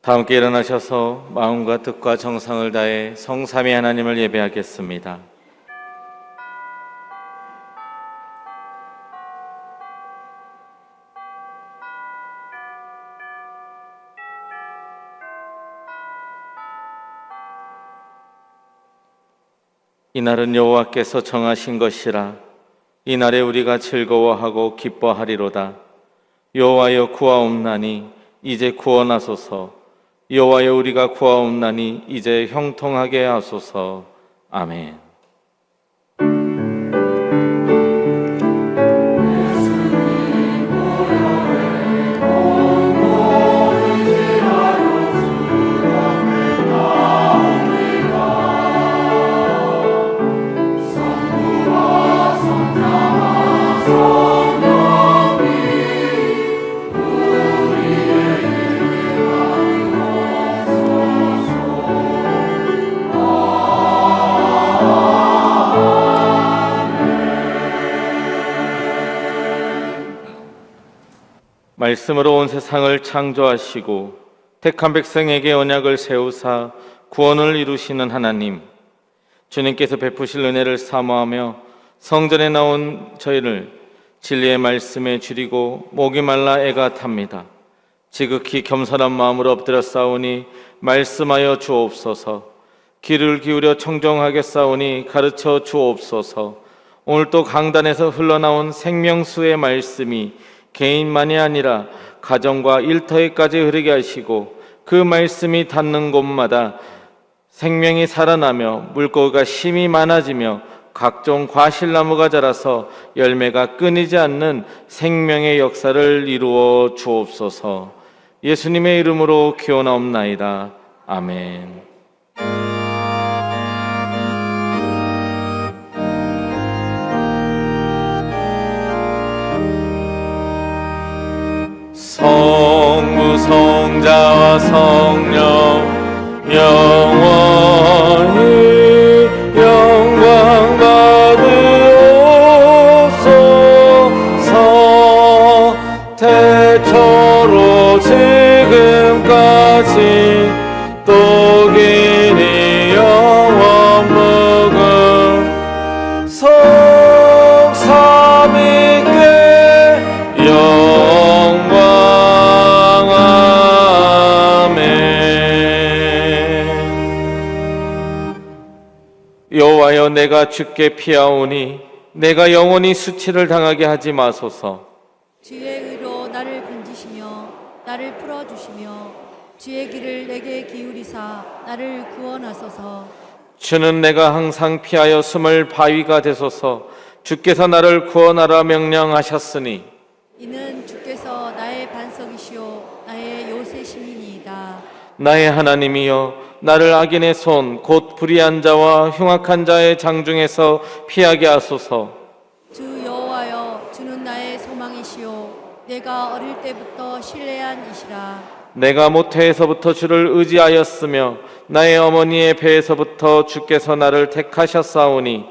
다 함께 일어나셔서 마음과 뜻과 정성을 다해 성삼위 하나님을 예배하겠습니다. 이날은 여호와께서 정하신 것이라. 이날에 우리가 즐거워하고 기뻐하리로다. 여호와여 구하옵나니 이제 구원하소서. 여호와여 우리가 구하옵나니 이제 형통하게 하소서. 아멘. 말씀으로 온 세상을 창조하시고 택한 백성에게 언약을 세우사 구원을 이루시는 하나님, 주님께서 베푸실 은혜를 사모하며 성전에 나온 저희를 진리의 말씀에 줄이고 목이 말라 애가 탑니다. 지극히 겸손한 마음으로 엎드려 싸우니 말씀하여 주옵소서. 귀를 기울여 청정하게 싸우니 가르쳐 주옵소서. 오늘 또 강단에서 흘러나온 생명수의 말씀이 개인만이 아니라 가정과 일터에까지 흐르게 하시고 그 말씀이 닿는 곳마다 생명이 살아나며 물고기가 심이 많아지며 각종 과실나무가 자라서 열매가 끊이지 않는 생명의 역사를 이루어 주옵소서. 예수님의 이름으로 기원하옵나이다. 아멘. 성부 성자와 성령 영원히 영광 받으옵소서. 태초로 지금까지 또 길이 영원 무궁 성삼위께 영광. 여호와여 내가 주께 피하오니 내가 영원히 수치를 당하게 하지 마소서. 주의 의로 나를 건지시며 나를 풀어주시며 주의 길을 내게 기울이사 나를 구원하소서. 주는 내가 항상 피하여 숨을 바위가 되소서. 주께서 나를 구원하라 명령하셨으니 이는 주께서 나의 반석이시오 나의 요새심이니이다. 나의 하나님이여 나를 악인의 손 곧 불의한 자와 흉악한 자의 장중에서 피하게 하소서. 주 여호와여 주는 나의 소망이시오 내가 어릴 때부터 신뢰한 이시라. 내가 모태에서부터 주를 의지하였으며 나의 어머니의 배에서부터 주께서 나를 택하셨사오니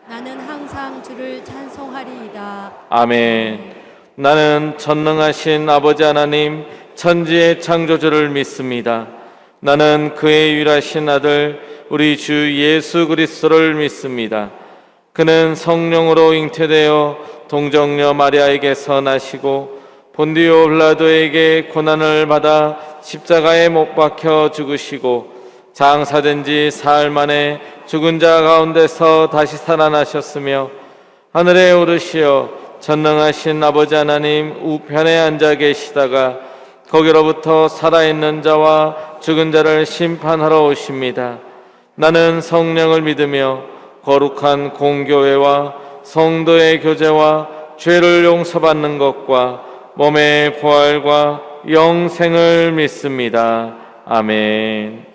나는 항상 주를 찬송하리이다. 아멘. 나는 전능하신 아버지 하나님 천지의 창조주를 믿습니다. 나는 그의 유일하신 아들 우리 주 예수 그리스도를 믿습니다. 그는 성령으로 잉태되어 동정녀 마리아에게서 나시고 본디오 빌라도에게 고난을 받아 십자가에 못 박혀 죽으시고 장사된 지 사흘 만에 죽은 자 가운데서 다시 살아나셨으며 하늘에 오르시어 전능하신 아버지 하나님 우편에 앉아 계시다가 거기로부터 살아있는 자와 죽은 자를 심판하러 오십니다. 나는 성령을 믿으며 거룩한 공교회와 성도의 교제와 죄를 용서받는 것과 몸의 부활과 영생을 믿습니다. 아멘.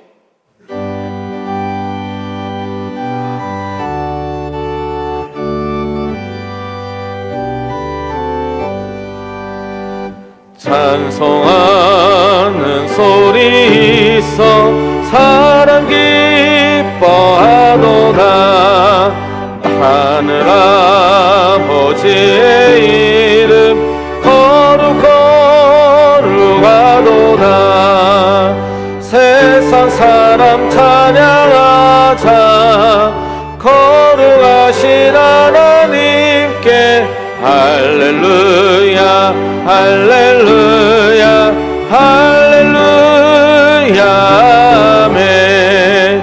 찬송하는 소리 있어 사랑 기뻐하도다. 하늘 아버지의 이름 거룩하도다. 온 사람 찬양하자. 거룩하신 하나님께 할렐루야 할렐루야 할렐루야 아멘.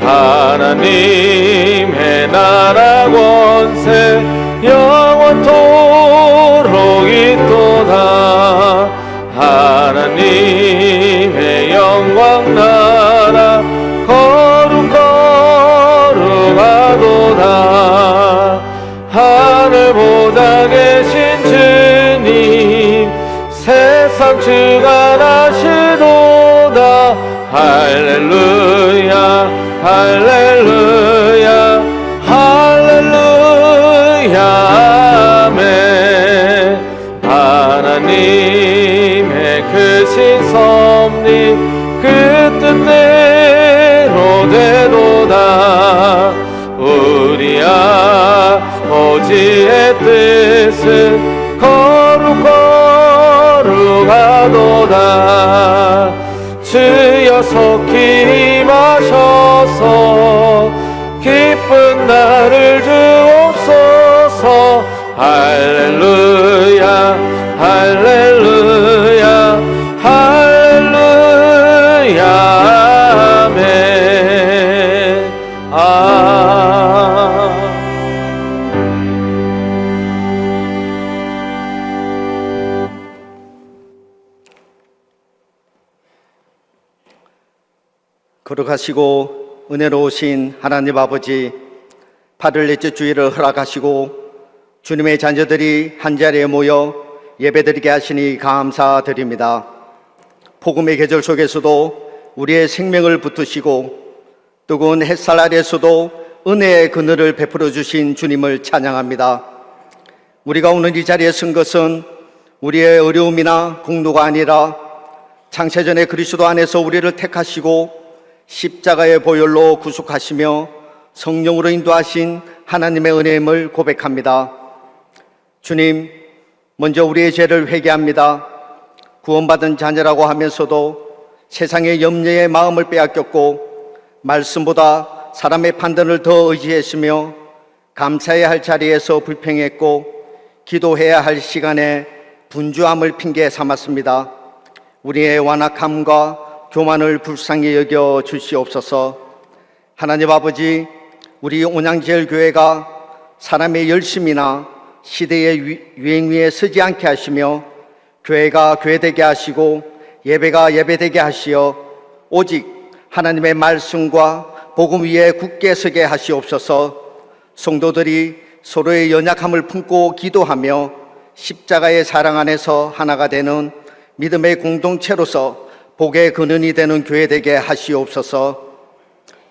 하나님의 나라 권세 영원토록 있도다. 하나님의 영광 나라 거룩하도다. 하늘 보좌 계신 주님 세상 주관하시도다. 할렐루야 할렐루야 할렐루야 아멘. 하나님의 크신 섭리 그 뜻대로 되도다. 우리 아버지의 뜻은 거룩하도다. 주여 속히 임하셔서 기쁜 나를 주옵소서. 할렐루야 할렐루야 할렐루야 아멘. 거룩하시고 은혜로우신 하나님 아버지, 8월 넷째 주일을 허락하시고 주님의 자녀들이 한자리에 모여 예배드리게 하시니 감사드립니다. 복음의 계절 속에서도 우리의 생명을 붙드시고 뜨거운 햇살 아래에서도 은혜의 그늘을 베풀어 주신 주님을 찬양합니다. 우리가 오늘 이 자리에 선 것은 우리의 어려움이나 공로가 아니라 창세전에 그리스도 안에서 우리를 택하시고 십자가의 보혈로 구속하시며 성령으로 인도하신 하나님의 은혜임을 고백합니다. 주님, 먼저 우리의 죄를 회개합니다. 구원받은 자녀라고 하면서도 세상의 염려의 마음을 빼앗겼고 말씀보다 사람의 판단을 더 의지했으며 감사해야 할 자리에서 불평했고 기도해야 할 시간에 분주함을 핑계 삼았습니다. 우리의 완악함과 교만을 불쌍히 여겨 주시옵소서. 하나님 아버지, 우리 온양제일교회가 사람의 열심이나 시대의 유행 위에 서지 않게 하시며 교회가 교회되게 하시고 예배가 예배되게 하시어 오직 하나님의 말씀과 복음 위에 굳게 서게 하시옵소서. 성도들이 서로의 연약함을 품고 기도하며 십자가의 사랑 안에서 하나가 되는 믿음의 공동체로서 복의 근원이 되는 교회 되게 하시옵소서.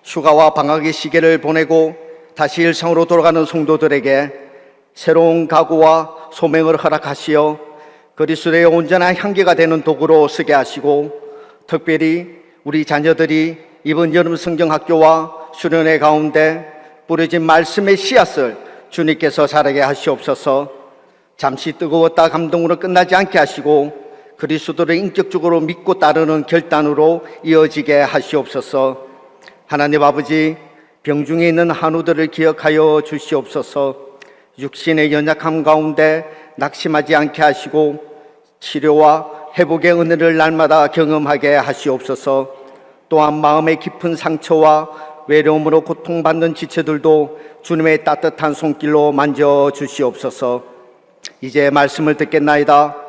휴가와 방학의 시기를 보내고 다시 일상으로 돌아가는 성도들에게 새로운 각오와 소명을 허락하시어 그리스도의 온전한 향기가 되는 도구로 쓰게 하시고 특별히 우리 자녀들이 이번 여름 성경학교와 수련회 가운데 뿌려진 말씀의 씨앗을 주님께서 자라게 하시옵소서. 잠시 뜨거웠다 감동으로 끝나지 않게 하시고 그리스도를 인격적으로 믿고 따르는 결단으로 이어지게 하시옵소서. 하나님 아버지, 병중에 있는 한우들을 기억하여 주시옵소서. 육신의 연약함 가운데 낙심하지 않게 하시고 치료와 회복의 은혜를 날마다 경험하게 하시옵소서. 또한 마음의 깊은 상처와 외로움으로 고통받는 지체들도 주님의 따뜻한 손길로 만져 주시옵소서. 이제 말씀을 듣겠나이다.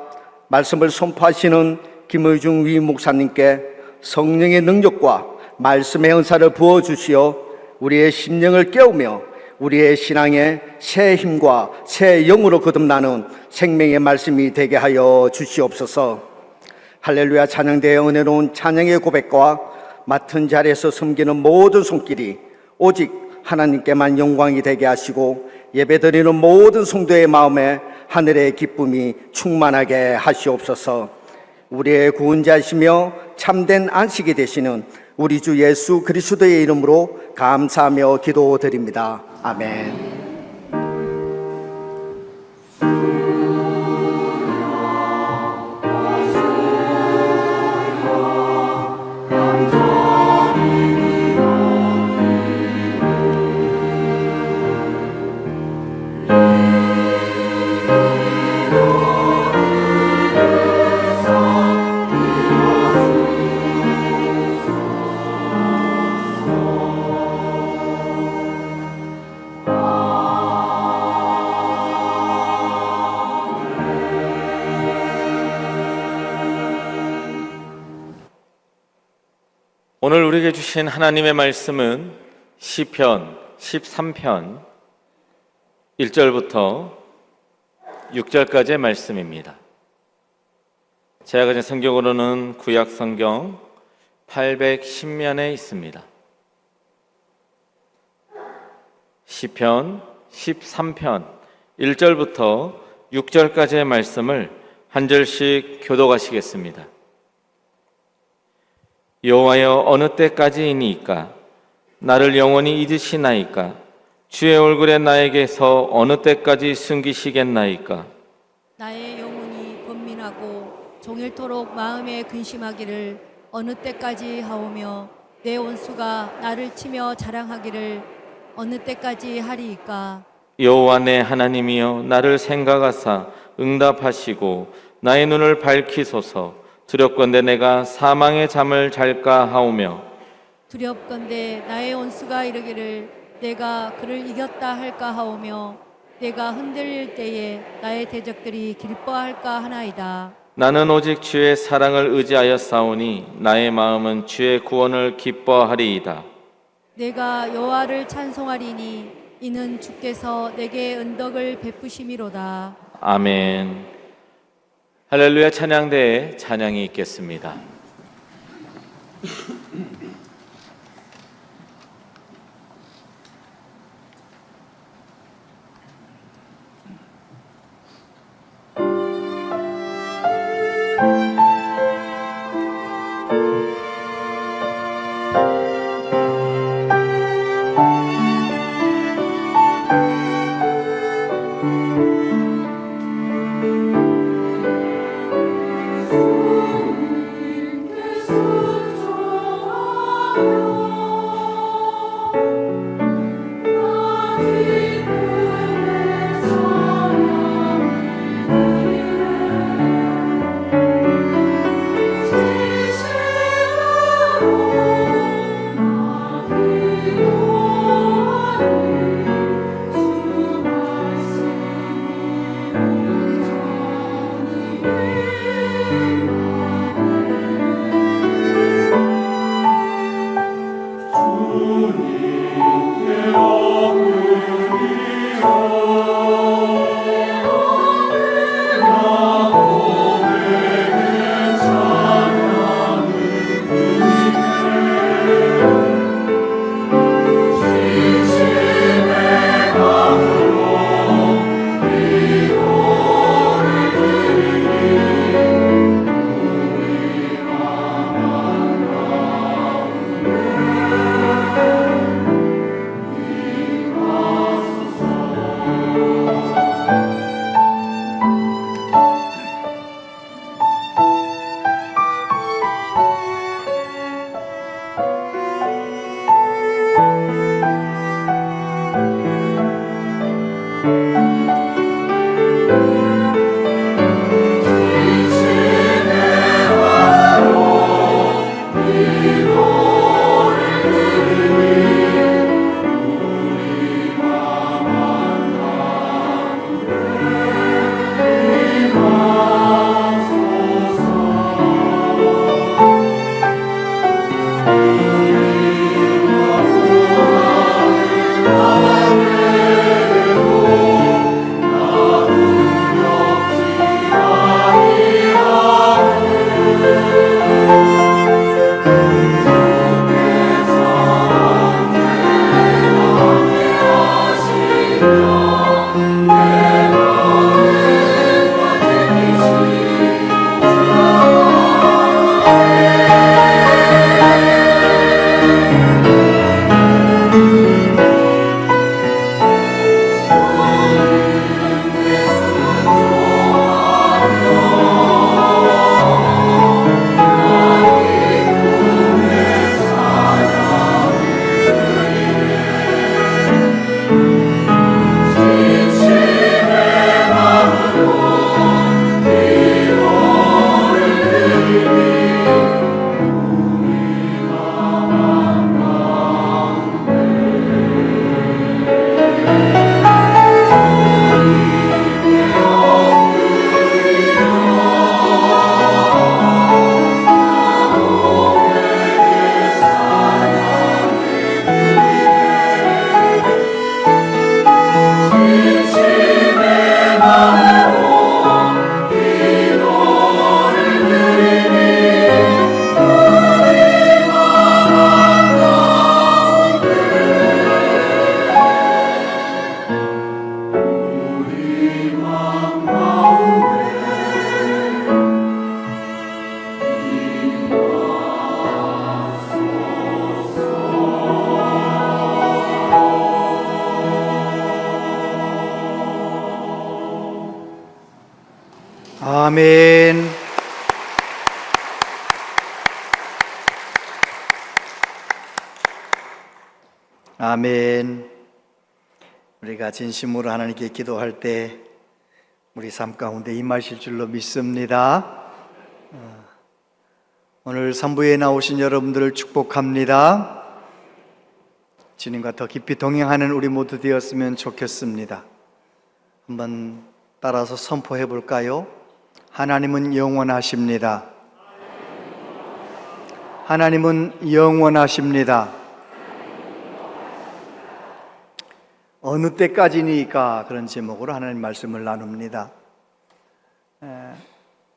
말씀을 선포하시는 김의중 위 목사님께 성령의 능력과 말씀의 은사를 부어주시어 우리의 심령을 깨우며 우리의 신앙에 새 힘과 새 영으로 거듭나는 생명의 말씀이 되게 하여 주시옵소서. 할렐루야 찬양대의 은혜로운 찬양의 고백과 맡은 자리에서 섬기는 모든 손길이 오직 하나님께만 영광이 되게 하시고 예배드리는 모든 성도의 마음에 하늘의 기쁨이 충만하게 하시옵소서. 우리의 구원자이시며 참된 안식이 되시는 우리 주 예수 그리스도의 이름으로 감사하며 기도드립니다. 아멘. 감사합니다. 오늘 우리에게 주신 하나님의 말씀은 시편 13편 1절부터 6절까지의 말씀입니다. 제가 가진 성경으로는 구약 성경 810면에 있습니다. 시편 13편 1절부터 6절까지의 말씀을 한 절씩 교독하시겠습니다. 여호와여, 어느 때까지이니이까? 나를 영원히 잊으시나이까? 주의 얼굴에 나에게서 어느 때까지 숨기시겠나이까? 나의 영혼이 번민하고 종일토록 마음에 근심하기를 어느 때까지 하오며 내 원수가 나를 치며 자랑하기를 어느 때까지 하리이까? 여호와 내 하나님이여, 나를 생각하사 응답하시고 나의 눈을 밝히소서. 두렵건대 내가 사망의 잠을 잘까 하오며 두렵건대 나의 원수가 이르기를 내가 그를 이겼다 할까 하오며 내가 흔들릴 때에 나의 대적들이 기뻐할까 하나이다. 나는 오직 주의 사랑을 의지하여 싸우니 나의 마음은 주의 구원을 기뻐하리이다. 내가 여호와를 찬송하리니 이는 주께서 내게 은덕을 베푸심이로다. 아멘. 할렐루야. 찬양대에 찬양이 있겠습니다. 아멘. 아멘. 우리가 진심으로 하나님께 기도할 때 우리 삶 가운데 임하실 줄로 믿습니다. 오늘 3부에 나오신 여러분들을 축복합니다. 주님과 더 깊이 동행하는 우리 모두 되었으면 좋겠습니다. 한번 따라서 선포해 볼까요? 하나님은 영원하십니다. 하나님은 영원하십니다. 어느 때까지니까 그런 제목으로 하나님 말씀을 나눕니다.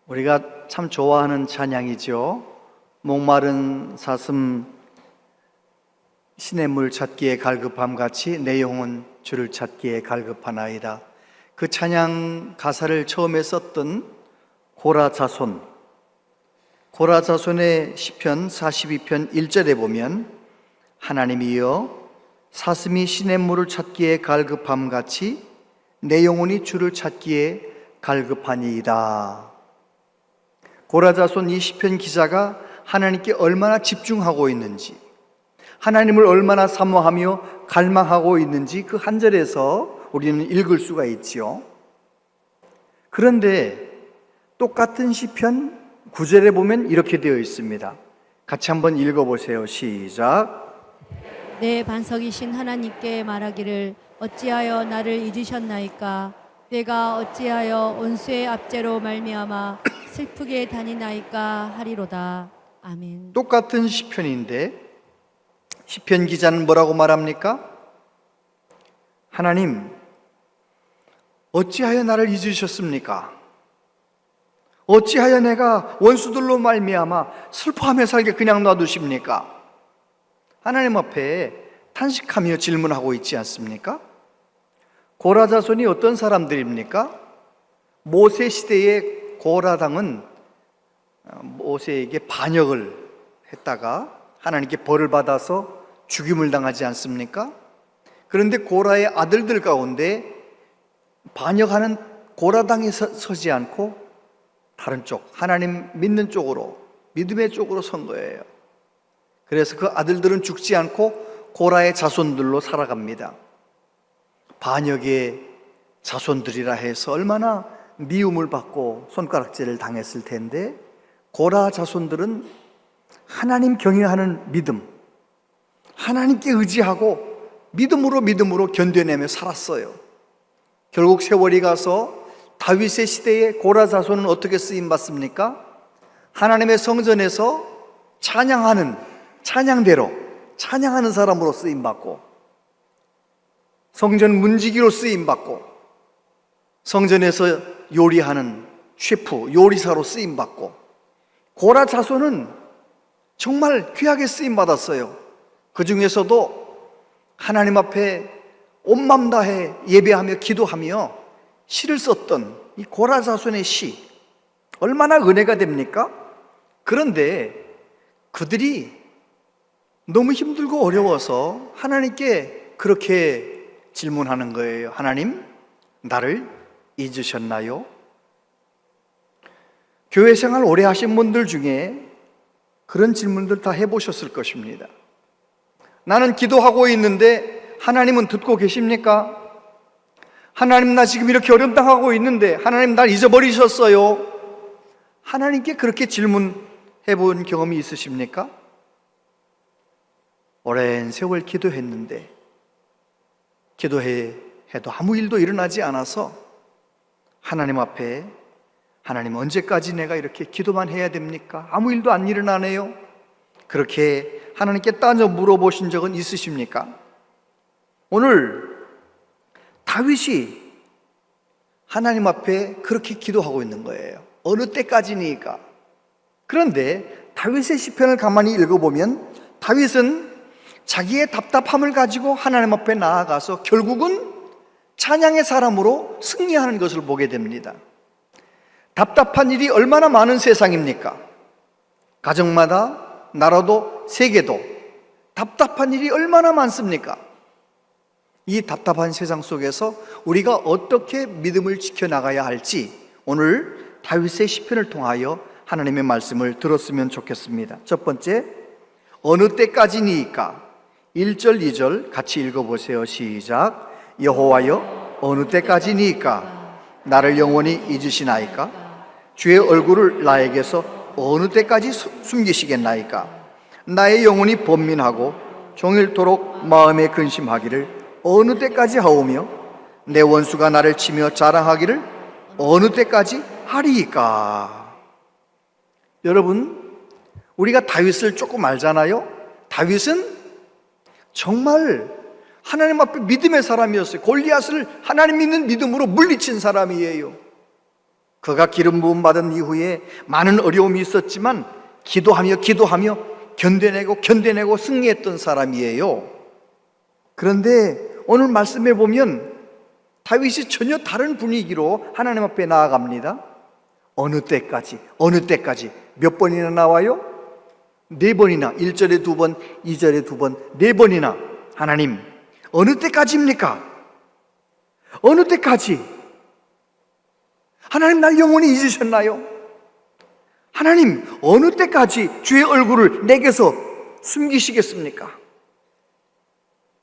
우리가 참 좋아하는 찬양이죠. 목마른 사슴 시냇물 찾기에 갈급함 같이 내 영혼 주를 찾기에 갈급하나이다. 그 찬양 가사를 처음에 썼던 고라자손의 시편 42편 1절에 보면 하나님이여 사슴이 시냇물을 찾기에 갈급함 같이 내 영혼이 주를 찾기에 갈급하니이다. 고라자손 이 시편 기자가 하나님께 얼마나 집중하고 있는지, 하나님을 얼마나 사모하며 갈망하고 있는지 그 한 절에서 우리는 읽을 수가 있지요. 그런데 똑같은 시편 9절에 보면 이렇게 되어 있습니다. 같이 한번 읽어보세요. 시작. 내 반석이신 하나님께 말하기를 어찌하여 나를 잊으셨나이까? 내가 어찌하여 원수의 압제로 말미암아 슬프게 다니나이까 하리로다. 아멘. 똑같은 시편인데 시편 기자는 뭐라고 말합니까? 하나님, 어찌하여 나를 잊으셨습니까? 어찌하여 내가 원수들로 말미암아 슬퍼하며 살게 그냥 놔두십니까? 하나님 앞에 탄식하며 질문하고 있지 않습니까? 고라자손이 어떤 사람들입니까? 모세 시대의 고라당은 모세에게 반역을 했다가 하나님께 벌을 받아서 죽임을 당하지 않습니까? 그런데 고라의 아들들 가운데 반역하는 고라당이 서지 않고 다른 쪽, 하나님 믿는 쪽으로, 믿음의 쪽으로 선 거예요. 그래서 그 아들들은 죽지 않고 고라의 자손들로 살아갑니다. 반역의 자손들이라 해서 얼마나 미움을 받고 손가락질을 당했을 텐데, 고라 자손들은 하나님 경외하는 믿음, 하나님께 의지하고 믿음으로 견뎌내며 살았어요. 결국 세월이 가서 다윗의 시대에 고라 자손은 어떻게 쓰임받습니까? 하나님의 성전에서 찬양대로 찬양하는 사람으로 쓰임받고, 성전 문지기로 쓰임받고, 성전에서 요리하는 셰프, 요리사로 쓰임받고, 고라 자손은 정말 귀하게 쓰임받았어요. 그 중에서도 하나님 앞에 온 맘 다해 예배하며 기도하며 시를 썼던 이 고라 자손의 시, 얼마나 은혜가 됩니까? 그런데 그들이 너무 힘들고 어려워서 하나님께 그렇게 질문하는 거예요. 하나님, 나를 잊으셨나요? 교회 생활 오래 하신 분들 중에 그런 질문들 다 해보셨을 것입니다. 나는 기도하고 있는데 하나님은 듣고 계십니까? 하나님, 나 지금 이렇게 어려움 당하고 있는데 하나님 날 잊어버리셨어요? 하나님께 그렇게 질문해 본 경험이 있으십니까? 오랜 세월 기도했는데 기도해도 아무 일도 일어나지 않아서 하나님 앞에, 하나님 언제까지 내가 이렇게 기도만 해야 됩니까? 아무 일도 안 일어나네요. 그렇게 하나님께 따져 물어보신 적은 있으십니까? 오늘 다윗이 하나님 앞에 그렇게 기도하고 있는 거예요. 어느 때까지니까. 그런데 다윗의 시편을 가만히 읽어보면 다윗은 자기의 답답함을 가지고 하나님 앞에 나아가서 결국은 찬양의 사람으로 승리하는 것을 보게 됩니다. 답답한 일이 얼마나 많은 세상입니까? 가정마다, 나라도, 세계도 답답한 일이 얼마나 많습니까? 이 답답한 세상 속에서 우리가 어떻게 믿음을 지켜나가야 할지 오늘 다윗의 시편을 통하여 하나님의 말씀을 들었으면 좋겠습니다. 첫 번째, 어느 때까지니까? 1절, 2절 같이 읽어보세요. 시작. 여호와여, 어느 때까지니까? 나를 영원히 잊으시나이까? 주의 얼굴을 나에게서 어느 때까지 숨기시겠나이까? 나의 영혼이 번민하고 종일토록 마음에 근심하기를 어느 때까지 하오며 내 원수가 나를 치며 자랑하기를 어느 때까지 하리이까? 여러분, 우리가 다윗을 조금 알잖아요. 다윗은 정말 하나님 앞에 믿음의 사람이었어요. 골리앗을 하나님 믿는 믿음으로 물리친 사람이에요. 그가 기름 부음 받은 이후에 많은 어려움이 있었지만 기도하며 견뎌내고 승리했던 사람이에요. 그런데 오늘 말씀에 보면 다윗이 전혀 다른 분위기로 하나님 앞에 나아갑니다. 어느 때까지 몇 번이나 나와요? 4번이나, 1절에 2번, 2절에 2번, 4번이나. 하나님, 어느 때까지입니까? 어느 때까지? 하나님, 날 영원히 잊으셨나요? 하나님, 어느 때까지 주의 얼굴을 내게서 숨기시겠습니까?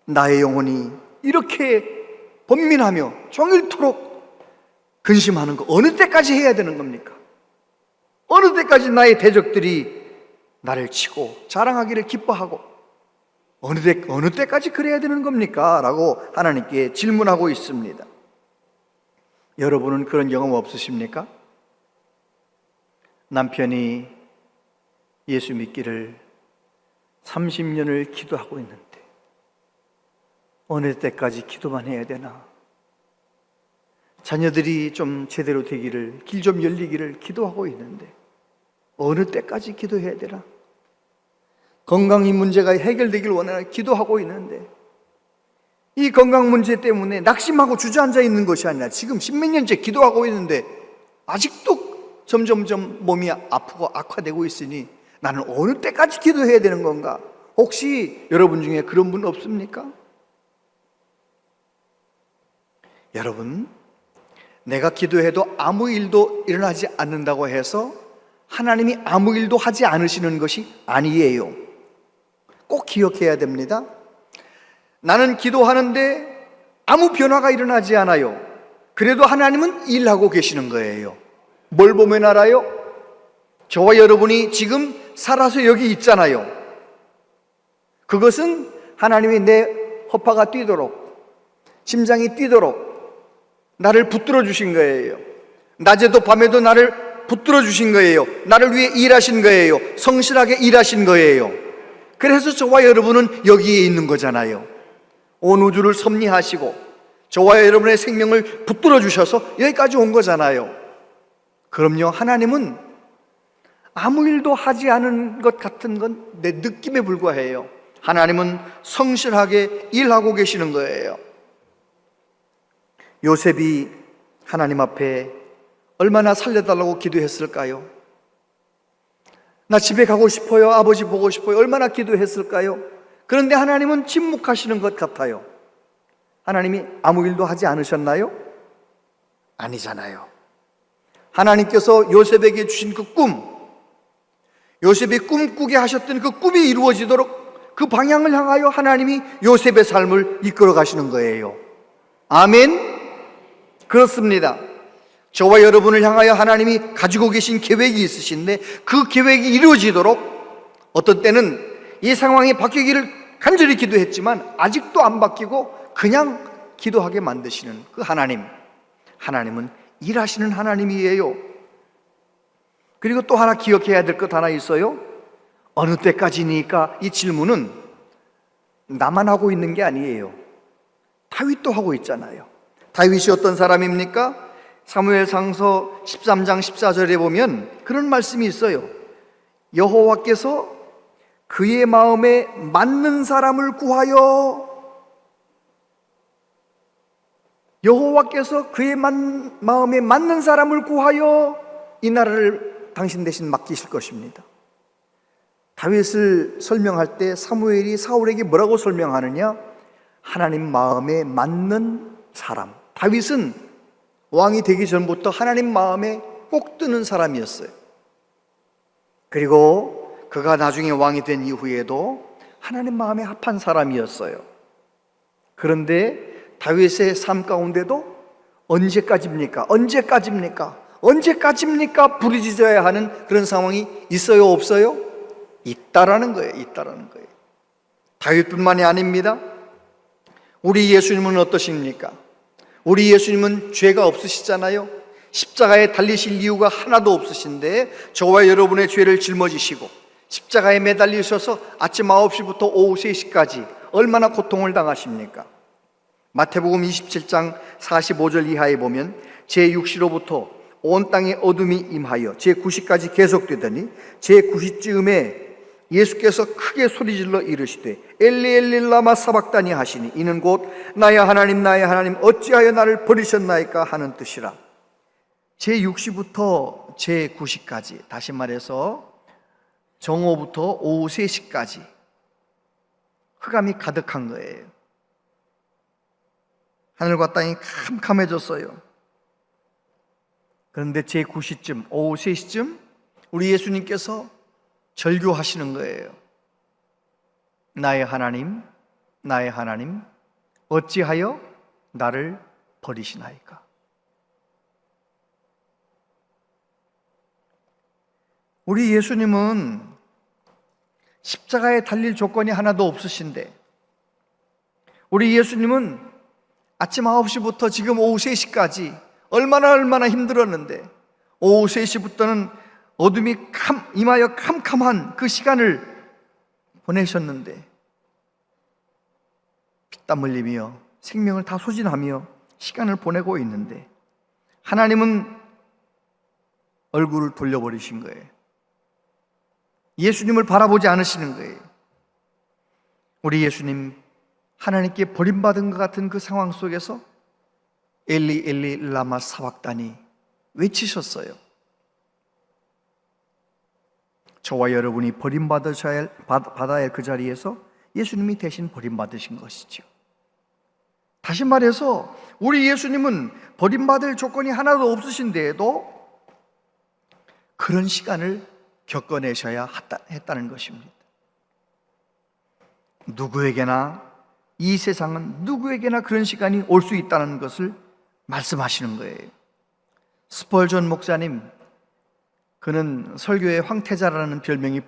나의 영혼이 이렇게 번민하며 종일토록 근심하는 거 어느 때까지 해야 되는 겁니까? 어느 때까지 나의 대적들이 나를 치고 자랑하기를 기뻐하고 어느 때까지 그래야 되는 겁니까? 라고 하나님께 질문하고 있습니다. 여러분은 그런 경험 없으십니까? 남편이 예수 믿기를 30년을 기도하고 있는데 어느 때까지 기도만 해야 되나? 자녀들이 좀 제대로 되기를, 길 좀 열리기를 기도하고 있는데 어느 때까지 기도해야 되나? 건강 이 문제가 해결되길 원하나 기도하고 있는데 이 건강 문제 때문에 낙심하고 주저앉아 있는 것이 아니라 지금 10몇 년째 기도하고 있는데 아직도 점점점 몸이 아프고 악화되고 있으니 나는 어느 때까지 기도해야 되는 건가? 혹시 여러분 중에 그런 분 없습니까? 여러분, 내가 기도해도 아무 일도 일어나지 않는다고 해서 하나님이 아무 일도 하지 않으시는 것이 아니에요. 꼭 기억해야 됩니다. 나는 기도하는데 아무 변화가 일어나지 않아요. 그래도 하나님은 일하고 계시는 거예요. 뭘 보면 알아요? 저와 여러분이 지금 살아서 여기 있잖아요. 그것은 하나님이 내 허파가 뛰도록, 심장이 뛰도록 나를 붙들어 주신 거예요. 낮에도 밤에도 나를 붙들어 주신 거예요. 나를 위해 일하신 거예요. 성실하게 일하신 거예요. 그래서 저와 여러분은 여기에 있는 거잖아요. 온 우주를 섭리하시고 저와 여러분의 생명을 붙들어 주셔서 여기까지 온 거잖아요. 그럼요, 하나님은 아무 일도 하지 않은 것 같은 건 내 느낌에 불과해요. 하나님은 성실하게 일하고 계시는 거예요. 요셉이 하나님 앞에 얼마나 살려달라고 기도했을까요? 나 집에 가고 싶어요. 아버지 보고 싶어요. 얼마나 기도했을까요? 그런데 하나님은 침묵하시는 것 같아요. 하나님이 아무 일도 하지 않으셨나요? 아니잖아요. 하나님께서 요셉에게 주신 그 꿈, 요셉이 꿈꾸게 하셨던 그 꿈이 이루어지도록 그 방향을 향하여 하나님이 요셉의 삶을 이끌어 가시는 거예요. 아멘? 그렇습니다. 저와 여러분을 향하여 하나님이 가지고 계신 계획이 있으신데 그 계획이 이루어지도록 어떤 때는 이 상황이 바뀌기를 간절히 기도했지만 아직도 안 바뀌고 그냥 기도하게 만드시는 그 하나님은 일하시는 하나님이에요. 그리고 또 하나 기억해야 될 것 하나 있어요. 어느 때까지니까 이 질문은 나만 하고 있는 게 아니에요. 다윗도 하고 있잖아요. 다윗이 어떤 사람입니까? 사무엘상서 13장 14절에 보면 그런 말씀이 있어요. 여호와께서 그의 마음에 맞는 사람을 구하여, 여호와께서 그의 마음에 맞는 사람을 구하여 이 나라를 당신 대신 맡기실 것입니다. 다윗을 설명할 때 사무엘이 사울에게 뭐라고 설명하느냐? 하나님 마음에 맞는 사람. 다윗은 왕이 되기 전부터 하나님 마음에 꼭 뜨는 사람이었어요. 그리고 그가 나중에 왕이 된 이후에도 하나님 마음에 합한 사람이었어요. 그런데 다윗의 삶 가운데도 언제까지입니까? 부르짖어야 하는 그런 상황이 있어요, 없어요? 있다라는 거예요. 다윗뿐만이 아닙니다. 우리 예수님은 어떠십니까? 우리 예수님은 죄가 없으시잖아요. 십자가에 달리실 이유가 하나도 없으신데 저와 여러분의 죄를 짊어지시고 십자가에 매달리셔서 아침 9시부터 오후 3시까지 얼마나 고통을 당하십니까? 마태복음 27장 45절 이하에 보면 제6시로부터 온 땅에 어둠이 임하여 제9시까지 계속되더니 제9시쯤에 예수께서 크게 소리질러 이르시되 엘리 엘리 라마 사박다니 하시니 이는 곧 나의 하나님 어찌하여 나를 버리셨나이까 하는 뜻이라. 제6시부터 제9시까지, 다시 말해서 정오부터 오후 3시까지 흑암이 가득한 거예요. 하늘과 땅이 캄캄해졌어요. 그런데 제9시쯤, 오후 3시쯤 우리 예수님께서 절규하시는 거예요. 나의 하나님 어찌하여 나를 버리시나이까. 우리 예수님은 십자가에 달릴 조건이 하나도 없으신데, 우리 예수님은 아침 9시부터 지금 오후 3시까지 얼마나 힘들었는데, 오후 3시부터는 어둠이 임하여 캄캄한 그 시간을 보내셨는데 피땀 흘리며 생명을 다 소진하며 시간을 보내고 있는데 하나님은 얼굴을 돌려버리신 거예요. 예수님을 바라보지 않으시는 거예요. 우리 예수님 하나님께 버림받은 것 같은 그 상황 속에서 엘리 엘리 라마 사박다니 외치셨어요. 저와 여러분이 버림받아야 할 그 자리에서 예수님이 대신 버림받으신 것이죠. 다시 말해서 우리 예수님은 버림받을 조건이 하나도 없으신데도 그런 시간을 겪어내셔야 했다는 것입니다. 누구에게나, 이 세상은 누구에게나 그런 시간이 올 수 있다는 것을 말씀하시는 거예요. 스펄전 목사님, 그는 설교의 황태자라는 별명이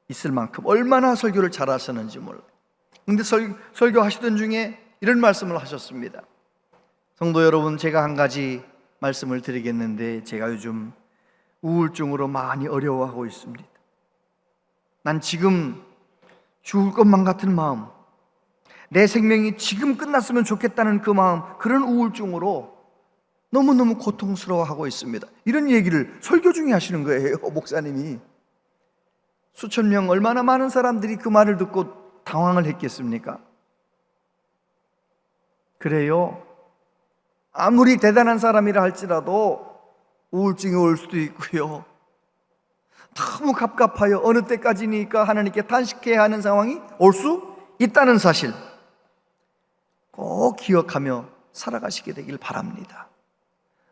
있을 만큼 얼마나 설교를 잘하셨는지 몰라요. 그런데 설교하시던 중에 이런 말씀을 하셨습니다. 성도 여러분, 제가 한 가지 말씀을 드리겠는데 제가 요즘 우울증으로 많이 어려워하고 있습니다. 난 지금 죽을 것만 같은 마음, 내 생명이 지금 끝났으면 좋겠다는 그 마음, 그런 우울증으로 너무너무 고통스러워하고 있습니다. 이런 얘기를 설교 중에 하시는 거예요, 목사님이. 수천 명, 얼마나 많은 사람들이 그 말을 듣고 당황을 했겠습니까? 그래요. 아무리 대단한 사람이라 할지라도 우울증이 올 수도 있고요. 너무 갑갑하여 어느 때까지니까 하나님께 탄식해야 하는 상황이 올 수 있다는 사실 꼭 기억하며 살아가시게 되길 바랍니다.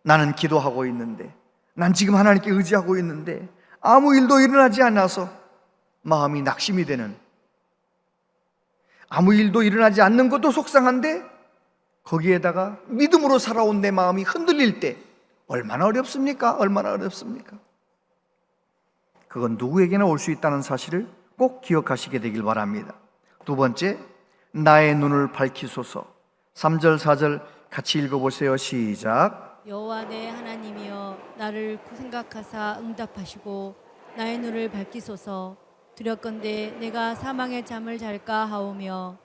나는 기도하고 있는데, 난 지금 하나님께 의지하고 있는데 아무 일도 일어나지 않아서 마음이 낙심이 되는, 아무 일도 일어나지 않는 것도 속상한데 거기에다가 믿음으로 살아온 내 마음이 흔들릴 때 얼마나 어렵습니까? 그건 누구에게나 올 수 있다는 사실을 꼭 기억하시게 되길 바랍니다. 두 번째, 나의 눈을 밝히소서. 3절 4절 같이 읽어보세요. 시작. 여호와 내 하나님이여 나를 생각하사 응답하시고 나의 눈을 밝히소서. 두렵건대 내가 사망의 잠을 잘까 하오며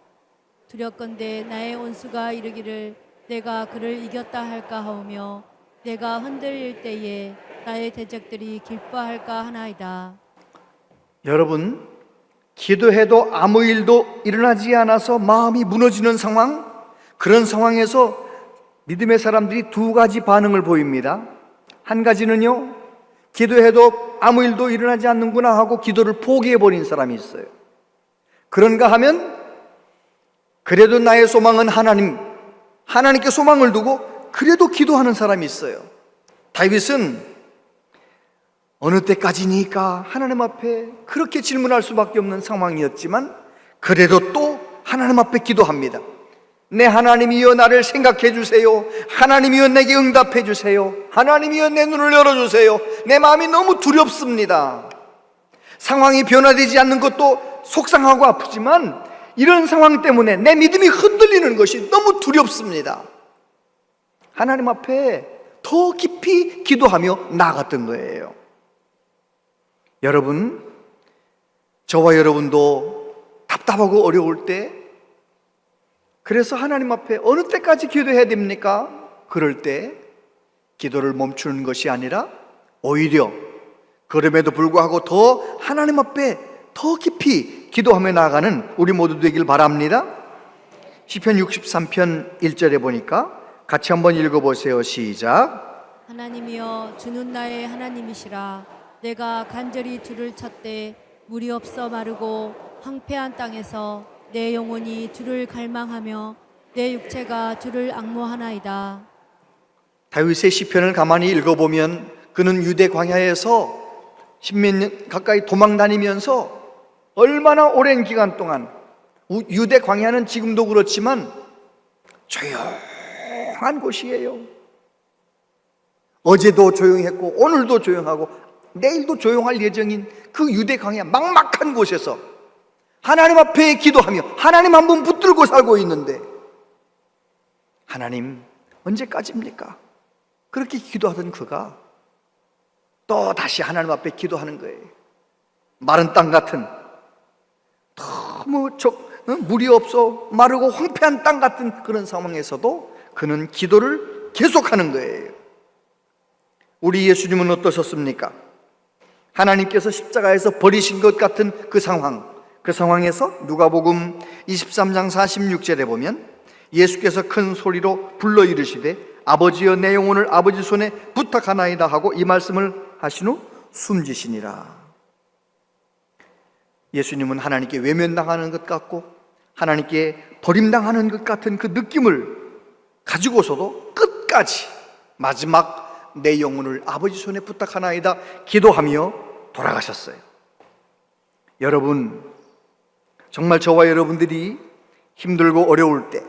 두렵건대 나의 온수가 이르기를 내가 그를 이겼다 할까 하오며 내가 흔들릴 때에 나의 대적들이 기뻐할까 하나이다. 여러분, 기도해도 아무 일도 일어나지 않아서 마음이 무너지는 상황, 그런 상황에서 믿음의 사람들이 두 가지 반응을 보입니다. 한 가지는요, 기도해도 아무 일도 일어나지 않는구나 하고 기도를 포기해버린 사람이 있어요. 그런가 하면 그래도 나의 소망은 하나님께 소망을 두고 그래도 기도하는 사람이 있어요. 다윗은 어느 때까지니까 하나님 앞에 그렇게 질문할 수밖에 없는 상황이었지만 그래도 또 하나님 앞에 기도합니다. 내 하나님이여 나를 생각해 주세요. 하나님이여 내게 응답해 주세요. 하나님이여 내 눈을 열어주세요. 내 마음이 너무 두렵습니다. 상황이 변화되지 않는 것도 속상하고 아프지만 이런 상황 때문에 내 믿음이 흔들리는 것이 너무 두렵습니다. 하나님 앞에 더 깊이 기도하며 나아갔던 거예요. 여러분, 저와 여러분도 답답하고 어려울 때, 그래서 하나님 앞에 어느 때까지 기도해야 됩니까? 그럴 때 기도를 멈추는 것이 아니라 오히려 그럼에도 불구하고 더 하나님 앞에 더 깊이 기도하며 나아가는 우리 모두 되길 바랍니다. 시편 63편 1절에 보니까 같이 한번 읽어보세요. 시작. 하나님이여 주는 나의 하나님이시라. 내가 간절히 주를 찾되 물이 없어 마르고 황폐한 땅에서 내 영혼이 주를 갈망하며 내 육체가 주를 앙모하나이다. 다윗의 시편을 가만히 읽어보면 그는 유대 광야에서 십몇 년 가까이 도망 다니면서 얼마나 오랜 기간 동안, 유대 광야는 지금도 그렇지만 조용한 곳이에요. 어제도 조용했고 오늘도 조용하고 내일도 조용할 예정인 그 유대 광야 막막한 곳에서 하나님 앞에 기도하며 하나님 한 분 붙들고 살고 있는데, 하나님 언제까지입니까? 그렇게 기도하던 그가 또 다시 하나님 앞에 기도하는 거예요. 마른 땅 같은, 너무 물이 없어 마르고 황폐한 땅 같은 그런 상황에서도 그는 기도를 계속하는 거예요. 우리 예수님은 어떠셨습니까? 하나님께서 십자가에서 버리신 것 같은 그 상황에서 누가복음 23장 46절에 보면 예수께서 큰 소리로 불러 이르시되 아버지여 내 영혼을 아버지 손에 부탁하나이다 하고 이 말씀을 하신 후 숨지시니라. 예수님은 하나님께 외면당하는 것 같고 하나님께 버림당하는 것 같은 그 느낌을 가지고서도 끝까지 마지막 내 영혼을 아버지 손에 부탁하나이다 기도하며 돌아가셨어요. 여러분, 정말 저와 여러분들이 힘들고 어려울 때,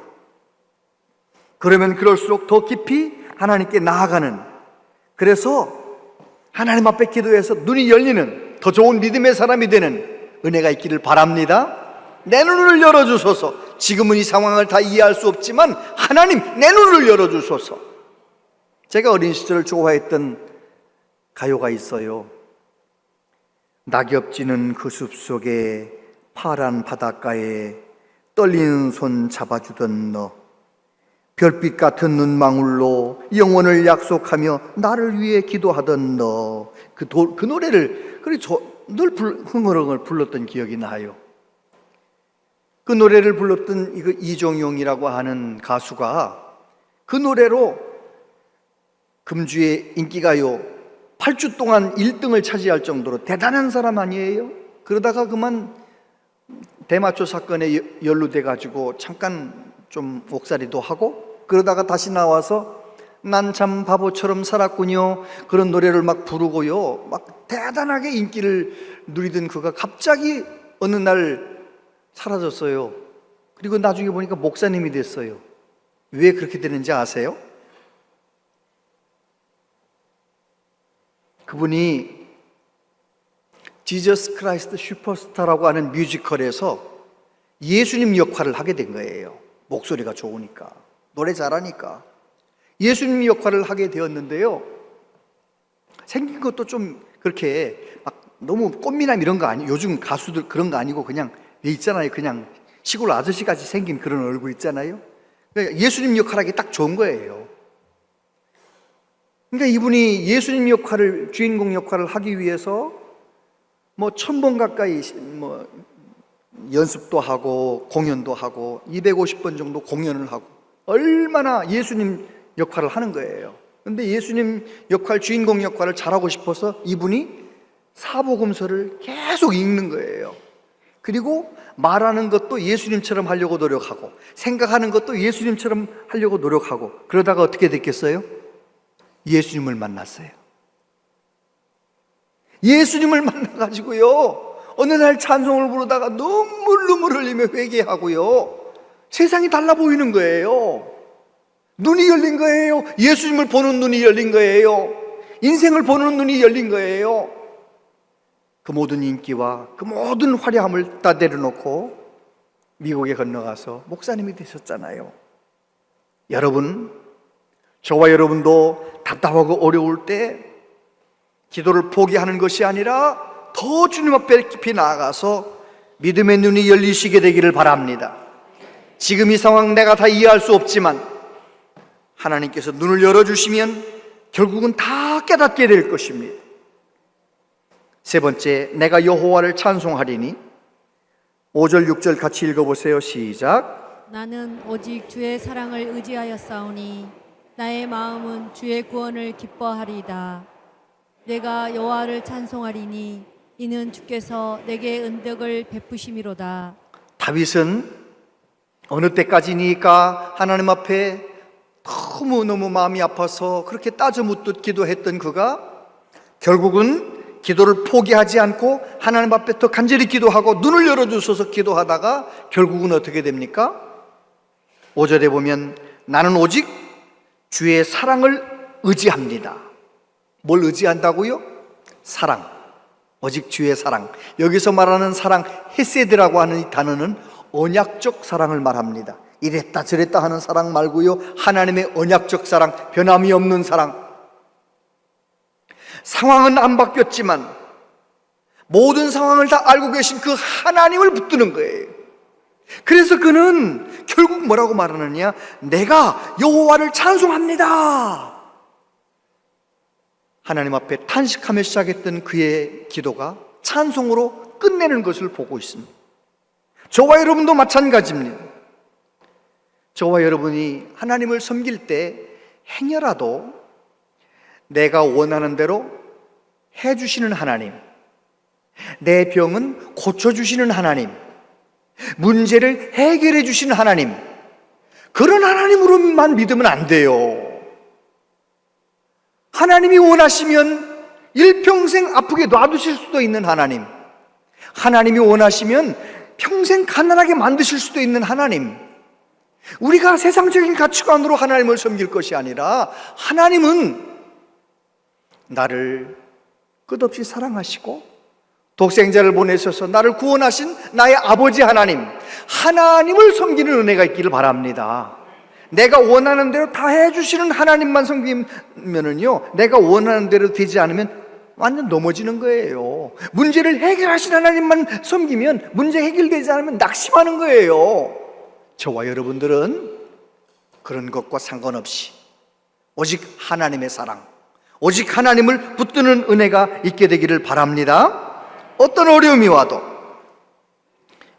그러면 그럴수록 더 깊이 하나님께 나아가는, 그래서 하나님 앞에 기도해서 눈이 열리는 더 좋은 믿음의 사람이 되는 은혜가 있기를 바랍니다. 내 눈을 열어주소서. 지금은 이 상황을 다 이해할 수 없지만 하나님 내 눈을 열어주소서. 제가 어린 시절 좋아했던 가요가 있어요. 낙엽 지는 그 숲속에 파란 바닷가에 떨리는 손 잡아주던 너, 별빛 같은 눈망울로 영원을 약속하며 나를 위해 기도하던 너, 그 노래를 늘 흥얼흥얼 불렀던 기억이 나요. 그 노래를 불렀던 이종용이라고 하는 가수가 그 노래로 금주의 인기가요 8주 동안 1등을 차지할 정도로 대단한 사람 아니에요? 그러다가 그만 대마초 사건에 연루돼 가지고 잠깐 좀 옥살이도 하고, 그러다가 다시 나와서 난 참 바보처럼 살았군요, 그런 노래를 막 부르고요, 막 대단하게 인기를 누리던 그가 갑자기 어느 날 사라졌어요. 그리고 나중에 보니까 목사님이 됐어요. 왜 그렇게 되는지 아세요? 그분이 지저스 크라이스트 슈퍼스타라고 하는 뮤지컬에서 예수님 역할을 하게 된 거예요. 목소리가 좋으니까, 노래 잘하니까 예수님 역할을 하게 되었는데요, 생긴 것도 좀 그렇게 막 너무 꽃미남 이런 거 아니에요. 요즘 가수들 그런 거 아니고 그냥 왜 있잖아요, 그냥 시골 아저씨같이 생긴 그런 얼굴 있잖아요. 그러니까 예수님 역할하기 딱 좋은 거예요. 그러니까 이분이 예수님 역할을, 주인공 역할을 하기 위해서 1000번 가까이 연습도 하고 공연도 하고 250번 정도 공연을 하고 얼마나 예수님 역할을 하는 거예요. 그런데 예수님 역할, 주인공 역할을 잘하고 싶어서 이분이 사복음서를 계속 읽는 거예요. 그리고 말하는 것도 예수님처럼 하려고 노력하고 생각하는 것도 예수님처럼 하려고 노력하고, 그러다가 어떻게 됐겠어요? 예수님을 만났어요. 예수님을 만나가지고요, 어느 날 찬송을 부르다가 눈물 흘리며 회개하고요, 세상이 달라 보이는 거예요. 눈이 열린 거예요. 예수님을 보는 눈이 열린 거예요. 인생을 보는 눈이 열린 거예요. 그 모든 인기와 그 모든 화려함을 다 내려놓고 미국에 건너가서 목사님이 되셨잖아요. 여러분, 저와 여러분도 답답하고 어려울 때 기도를 포기하는 것이 아니라 더 주님 앞에 깊이 나아가서 믿음의 눈이 열리시게 되기를 바랍니다. 지금 이 상황 내가 다 이해할 수 없지만 하나님께서 눈을 열어주시면 결국은 다 깨닫게 될 것입니다. 세 번째, 내가 여호와를 찬송하리니. 5절 6절 같이 읽어보세요. 시작. 나는 오직 주의 사랑을 의지하였사오니 나의 마음은 주의 구원을 기뻐하리이다. 내가 여호와를 찬송하리니 이는 주께서 내게 은덕을 베푸심이로다. 다윗은 어느 때까지니까 하나님 앞에 너무너무 마음이 아파서 그렇게 따져 묻듯 기도했던 그가 결국은 기도를 포기하지 않고 하나님 앞에 더 간절히 기도하고 눈을 열어주셔서 기도하다가 결국은 어떻게 됩니까? 5절에 보면 나는 오직 주의 사랑을 의지합니다. 뭘 의지한다고요? 사랑. 오직 주의 사랑. 여기서 말하는 사랑, 헤세드라고 하는 이 단어는 언약적 사랑을 말합니다. 이랬다 저랬다 하는 사랑 말고요, 하나님의 언약적 사랑, 변함이 없는 사랑. 상황은 안 바뀌었지만 모든 상황을 다 알고 계신 그 하나님을 붙드는 거예요. 그래서 그는 결국 뭐라고 말하느냐? 내가 여호와를 찬송합니다. 하나님 앞에 탄식하며 시작했던 그의 기도가 찬송으로 끝내는 것을 보고 있습니다. 저와 여러분도 마찬가지입니다. 저와 여러분이 하나님을 섬길 때 행여라도 내가 원하는 대로 해주시는 하나님, 내 병은 고쳐주시는 하나님, 문제를 해결해 주시는 하나님, 그런 하나님으로만 믿으면 안 돼요. 하나님이 원하시면 일평생 아프게 놔두실 수도 있는 하나님, 하나님이 원하시면 평생 가난하게 만드실 수도 있는 하나님, 우리가 세상적인 가치관으로 하나님을 섬길 것이 아니라 하나님은 나를 끝없이 사랑하시고 독생자를 보내셔서 나를 구원하신 나의 아버지 하나님, 하나님을 섬기는 은혜가 있기를 바랍니다. 내가 원하는 대로 다 해주시는 하나님만 섬기면은요, 내가 원하는 대로 되지 않으면 완전 넘어지는 거예요. 문제를 해결하신 하나님만 섬기면 문제 해결되지 않으면 낙심하는 거예요. 저와 여러분들은 그런 것과 상관없이 오직 하나님의 사랑, 오직 하나님을 붙드는 은혜가 있게 되기를 바랍니다. 어떤 어려움이 와도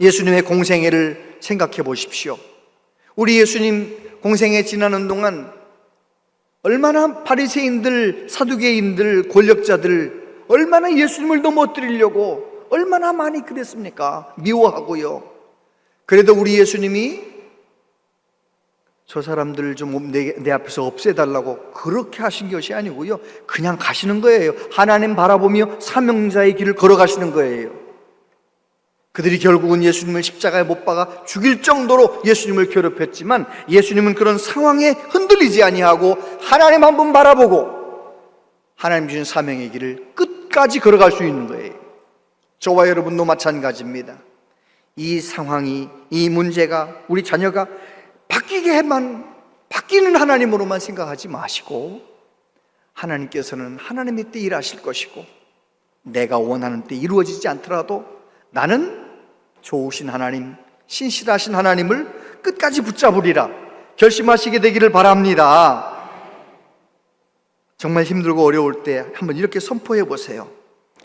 예수님의 공생애를 생각해 보십시오. 우리 예수님 공생애 지나는 동안 얼마나 바리새인들, 사두개인들, 권력자들 얼마나 예수님을 넘어뜨리려고 얼마나 많이 그랬습니까? 미워하고요. 그래도 우리 예수님이 저 사람들을 좀 내 앞에서 없애달라고 그렇게 하신 것이 아니고요, 그냥 가시는 거예요. 하나님 바라보며 사명자의 길을 걸어가시는 거예요. 그들이 결국은 예수님을 십자가에 못 박아 죽일 정도로 예수님을 괴롭혔지만 예수님은 그런 상황에 흔들리지 아니하고 하나님 한 분 바라보고 하나님 주신 사명의 길을 끝까지 걸어갈 수 있는 거예요. 저와 여러분도 마찬가지입니다. 이 상황이, 이 문제가, 우리 자녀가 바뀌는 하나님으로만 생각하지 마시고 하나님께서는 하나님의 때 일하실 것이고 내가 원하는 때 이루어지지 않더라도 나는 좋으신 하나님, 신실하신 하나님을 끝까지 붙잡으리라 결심하시게 되기를 바랍니다. 정말 힘들고 어려울 때 한번 이렇게 선포해 보세요.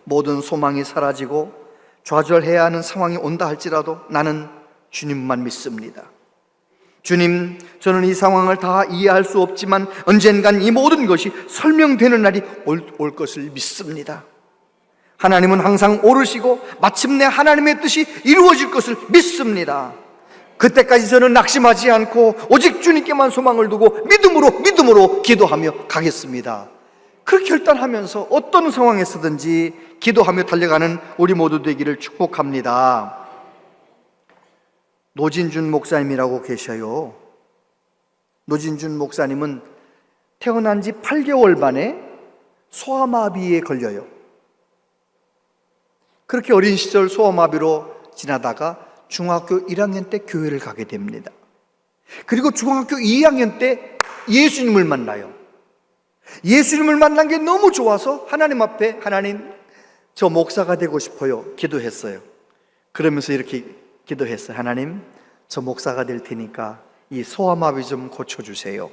모든 소망이 사라지고 좌절해야 하는 상황이 온다 할지라도 나는 주님만 믿습니다. 주님, 저는 이 상황을 다 이해할 수 없지만 언젠간 이 모든 것이 설명되는 날이 올 것을 믿습니다. 하나님은 항상 옳으시고 마침내 하나님의 뜻이 이루어질 것을 믿습니다. 그때까지 저는 낙심하지 않고 오직 주님께만 소망을 두고 믿음으로 기도하며 가겠습니다. 그렇게 결단하면서 어떤 상황에서든지 기도하며 달려가는 우리 모두 되기를 축복합니다. 노진준 목사님이라고 계셔요. 노진준 목사님은 태어난 지 8개월 만에 소아마비에 걸려요. 그렇게 어린 시절 소아마비로 지나다가 중학교 1학년 때 교회를 가게 됩니다. 그리고 중학교 2학년 때 예수님을 만나요. 예수님을 만난 게 너무 좋아서 하나님 앞에 하나님, 저 목사가 되고 싶어요 기도했어요. 그러면서 이렇게 기도했어요. 하나님, 저 목사가 될 테니까 이 소아마비 좀 고쳐주세요.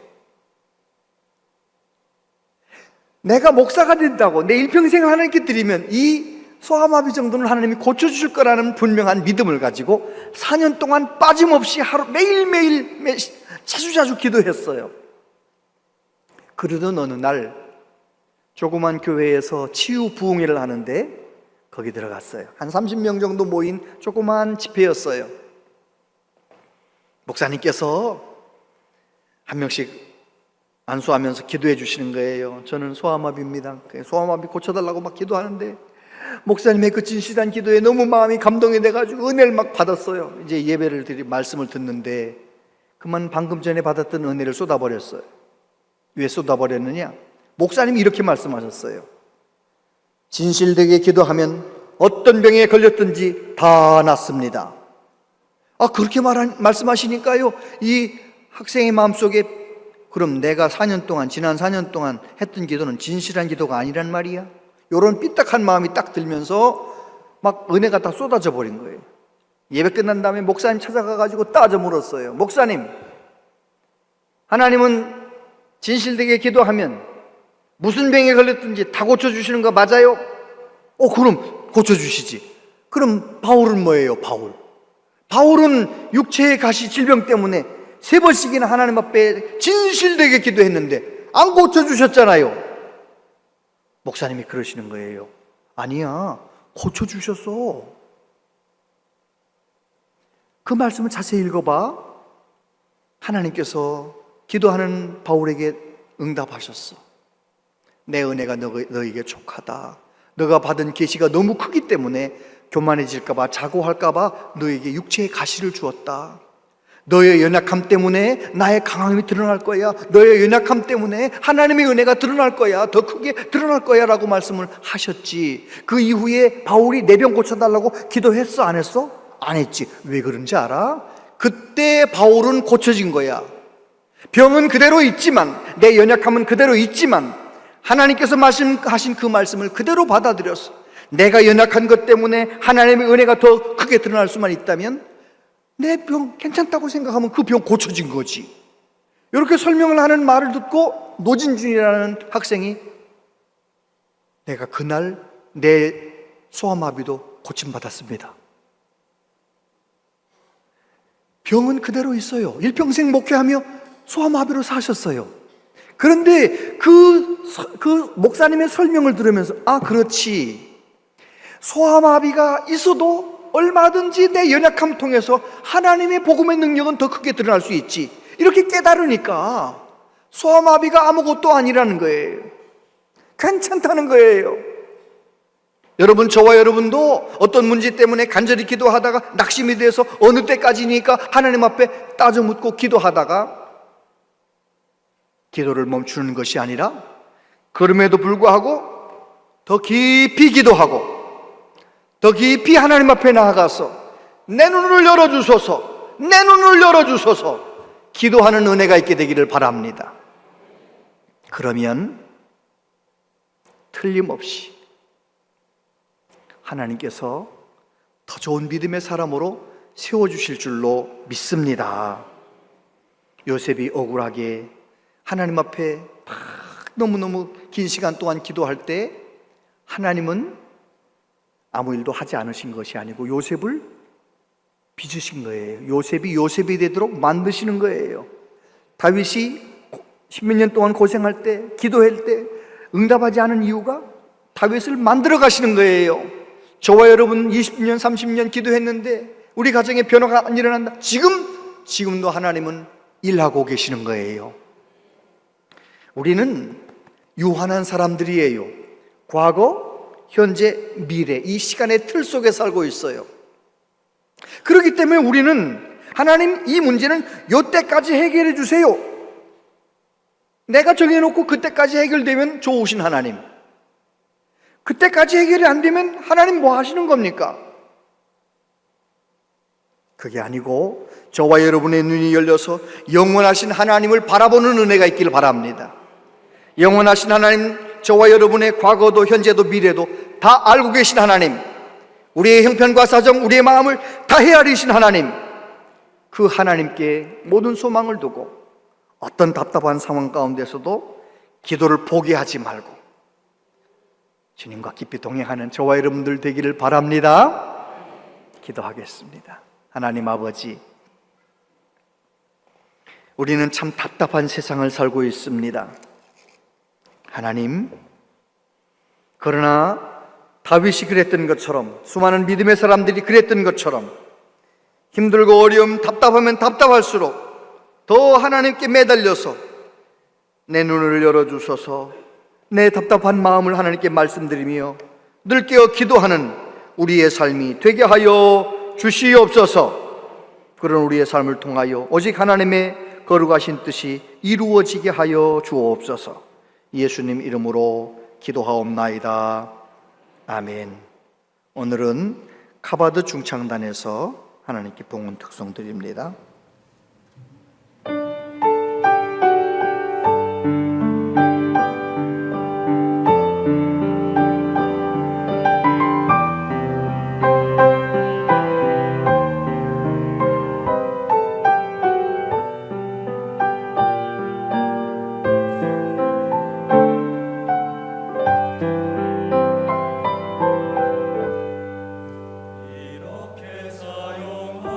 내가 목사가 된다고 내 일평생을 하나님께 드리면 이 소아마비 정도는 하나님이 고쳐주실 거라는 분명한 믿음을 가지고 4년 동안 빠짐없이 하루 매일매일 자주 기도했어요. 그러던 어느 날 조그만 교회에서 치유 부흥회를 하는데 거기 들어갔어요. 한 30명 정도 모인 조그만 집회였어요. 목사님께서 한 명씩 안수하면서 기도해 주시는 거예요. 저는 소아마비입니다. 소아마비 고쳐달라고 막 기도하는데 목사님의 그 진실한 기도에 너무 마음이 감동이 돼가지고 은혜를 막 받았어요. 이제 예배를 말씀을 듣는데 그만 방금 전에 받았던 은혜를 쏟아버렸어요. 왜 쏟아버렸느냐? 목사님이 이렇게 말씀하셨어요. 진실되게 기도하면 어떤 병에 걸렸든지 다 낫습니다. 그렇게 말씀하시니까요, 이 학생의 마음속에 그럼 내가 지난 4년 동안 했던 기도는 진실한 기도가 아니란 말이야? 이런 삐딱한 마음이 딱 들면서 막 은혜가 다 쏟아져 버린 거예요. 예배 끝난 다음에 목사님 찾아가가지고 따져 물었어요. 목사님, 하나님은 진실되게 기도하면 무슨 병에 걸렸든지 다 고쳐주시는 거 맞아요? 그럼 고쳐주시지. 그럼 바울은 뭐예요? 바울은 육체의 가시 질병 때문에 3번씩이나 하나님 앞에 진실되게 기도했는데 안 고쳐주셨잖아요. 목사님이 그러시는 거예요. 아니야, 고쳐주셨어. 그 말씀을 자세히 읽어봐. 하나님께서 기도하는 바울에게 응답하셨어. 내 은혜가 너에게 족하다. 너가 받은 계시가 너무 크기 때문에 교만해질까봐, 자고할까봐 너에게 육체의 가시를 주었다. 너의 연약함 때문에 나의 강함이 드러날 거야. 너의 연약함 때문에 하나님의 은혜가 드러날 거야. 더 크게 드러날 거야 라고 말씀을 하셨지. 그 이후에 바울이 내 병 고쳐달라고 기도했어? 안 했어? 안 했지. 왜 그런지 알아? 그때 바울은 고쳐진 거야. 병은 그대로 있지만, 내 연약함은 그대로 있지만 하나님께서 말씀하신 그 말씀을 그대로 받아들였어. 내가 연약한 것 때문에 하나님의 은혜가 더 크게 드러날 수만 있다면 내 병 괜찮다고 생각하면 그 병 고쳐진 거지. 이렇게 설명을 하는 말을 듣고 노진준이라는 학생이 내가 그날 내 소아마비도 고침받았습니다. 병은 그대로 있어요. 일평생 목회하며 소아마비로 사셨어요. 그런데 그 목사님의 설명을 들으면서 그렇지. 소아마비가 있어도 얼마든지 내 연약함 통해서 하나님의 복음의 능력은 더 크게 드러날 수 있지. 이렇게 깨달으니까 소아마비가 아무것도 아니라는 거예요. 괜찮다는 거예요. 여러분, 저와 여러분도 어떤 문제 때문에 간절히 기도하다가 낙심이 돼서 어느 때까지니까 하나님 앞에 따져 묻고 기도하다가 기도를 멈추는 것이 아니라 그럼에도 불구하고 더 깊이 기도하고 더 깊이 하나님 앞에 나아가서 내 눈을 열어주소서, 내 눈을 열어주소서 기도하는 은혜가 있게 되기를 바랍니다. 그러면 틀림없이 하나님께서 더 좋은 믿음의 사람으로 세워주실 줄로 믿습니다. 요셉이 억울하게 하나님 앞에 너무너무 긴 시간 동안 기도할 때 하나님은 아무 일도 하지 않으신 것이 아니고 요셉을 빚으신 거예요. 요셉이 되도록 만드시는 거예요. 다윗이 10몇 년 동안 고생할 때, 기도할 때 응답하지 않은 이유가 다윗을 만들어 가시는 거예요. 저와 여러분 20년, 30년 기도했는데 우리 가정에 변화가 안 일어난다. 지금 지금도 하나님은 일하고 계시는 거예요. 우리는 유한한 사람들이에요. 과거, 현재, 미래, 이 시간의 틀 속에 살고 있어요. 그렇기 때문에 우리는 하나님, 이 문제는 요때까지 해결해 주세요. 내가 정해놓고 그때까지 해결되면 좋으신 하나님, 그때까지 해결이 안 되면 하나님 뭐 하시는 겁니까? 그게 아니고 저와 여러분의 눈이 열려서 영원하신 하나님을 바라보는 은혜가 있기를 바랍니다. 영원하신 하나님, 저와 여러분의 과거도 현재도 미래도 다 알고 계신 하나님, 우리의 형편과 사정, 우리의 마음을 다 헤아리신 하나님, 그 하나님께 모든 소망을 두고 어떤 답답한 상황 가운데서도 기도를 포기하지 말고 주님과 깊이 동행하는 저와 여러분들 되기를 바랍니다. 기도하겠습니다. 하나님 아버지, 우리는 참 답답한 세상을 살고 있습니다. 하나님, 그러나 다윗이 그랬던 것처럼, 수많은 믿음의 사람들이 그랬던 것처럼 힘들고 어려움, 답답하면 답답할수록 더 하나님께 매달려서 내 눈을 열어주셔서 내 답답한 마음을 하나님께 말씀드리며 늘 깨어 기도하는 우리의 삶이 되게 하여 주시옵소서. 그런 우리의 삶을 통하여 오직 하나님의 거룩하신 뜻이 이루어지게 하여 주옵소서. 예수님 이름으로 기도하옵나이다. 아멘. 오늘은 카바드 중창단에서 하나님께 봉헌 특송 드립니다. 이렇게 사용하소서.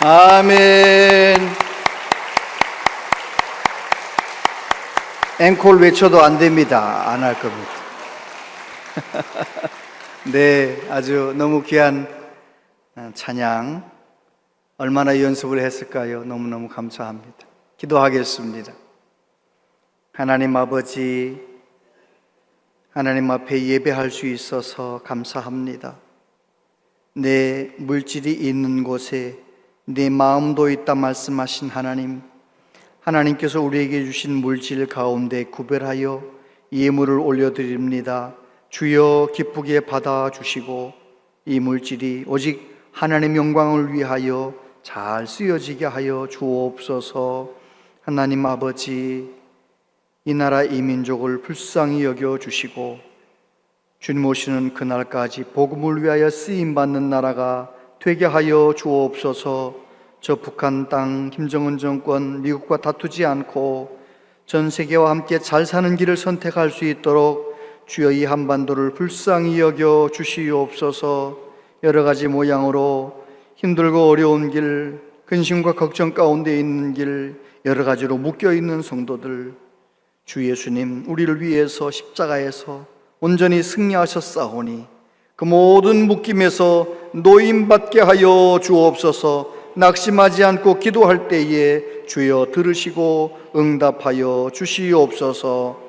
아멘. 앵콜 외쳐도 안 됩니다. 안 할 겁니다. 네, 아주 너무 귀한 찬양 얼마나 연습을 했을까요? 너무너무 감사합니다. 기도하겠습니다. 하나님 아버지, 하나님 앞에 예배할 수 있어서 감사합니다. 내 물질이 있는 곳에 내 마음도 있다 말씀하신 하나님, 하나님께서 우리에게 주신 물질 가운데 구별하여 예물을 올려드립니다. 주여 기쁘게 받아주시고 이 물질이 오직 하나님 영광을 위하여 잘 쓰여지게 하여 주옵소서. 하나님 아버지, 이 나라 이 민족을 불쌍히 여겨주시고 주님 오시는 그날까지 복음을 위하여 쓰임받는 나라가 되게 하여 주옵소서. 저 북한 땅 김정은 정권 미국과 다투지 않고 전 세계와 함께 잘 사는 길을 선택할 수 있도록 주여 이 한반도를 불쌍히 여겨 주시옵소서. 여러 가지 모양으로 힘들고 어려운 길, 근심과 걱정 가운데 있는 길, 여러 가지로 묶여있는 성도들, 주 예수님 우리를 위해서 십자가에서 온전히 승리하셨사오니 그 모든 묶임에서 노임받게 하여 주옵소서. 낙심하지 않고 기도할 때에 주여 들으시고 응답하여 주시옵소서.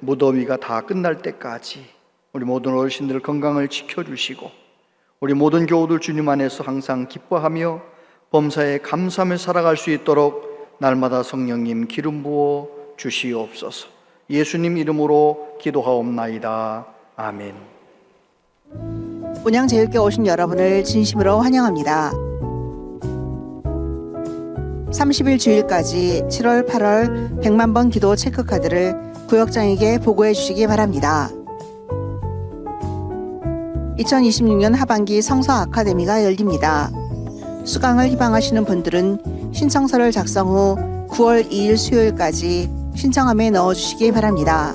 무더위가 다 끝날 때까지 우리 모든 어르신들 건강을 지켜주시고 우리 모든 교우들 주님 안에서 항상 기뻐하며 범사에 감사하며 살아갈 수 있도록 날마다 성령님 기름 부어 주시옵소서. 예수님 이름으로 기도하옵나이다. 아멘. 운양제일교회 오신 여러분을 진심으로 환영합니다. 30일 주일까지 7월, 8월 100만 번 기도 체크카드를 구역장에게 보고해 주시기 바랍니다. 2026년 하반기 성서 아카데미가 열립니다. 수강을 희망하시는 분들은 신청서를 작성 후 9월 2일 수요일까지 신청함에 넣어주시기 바랍니다.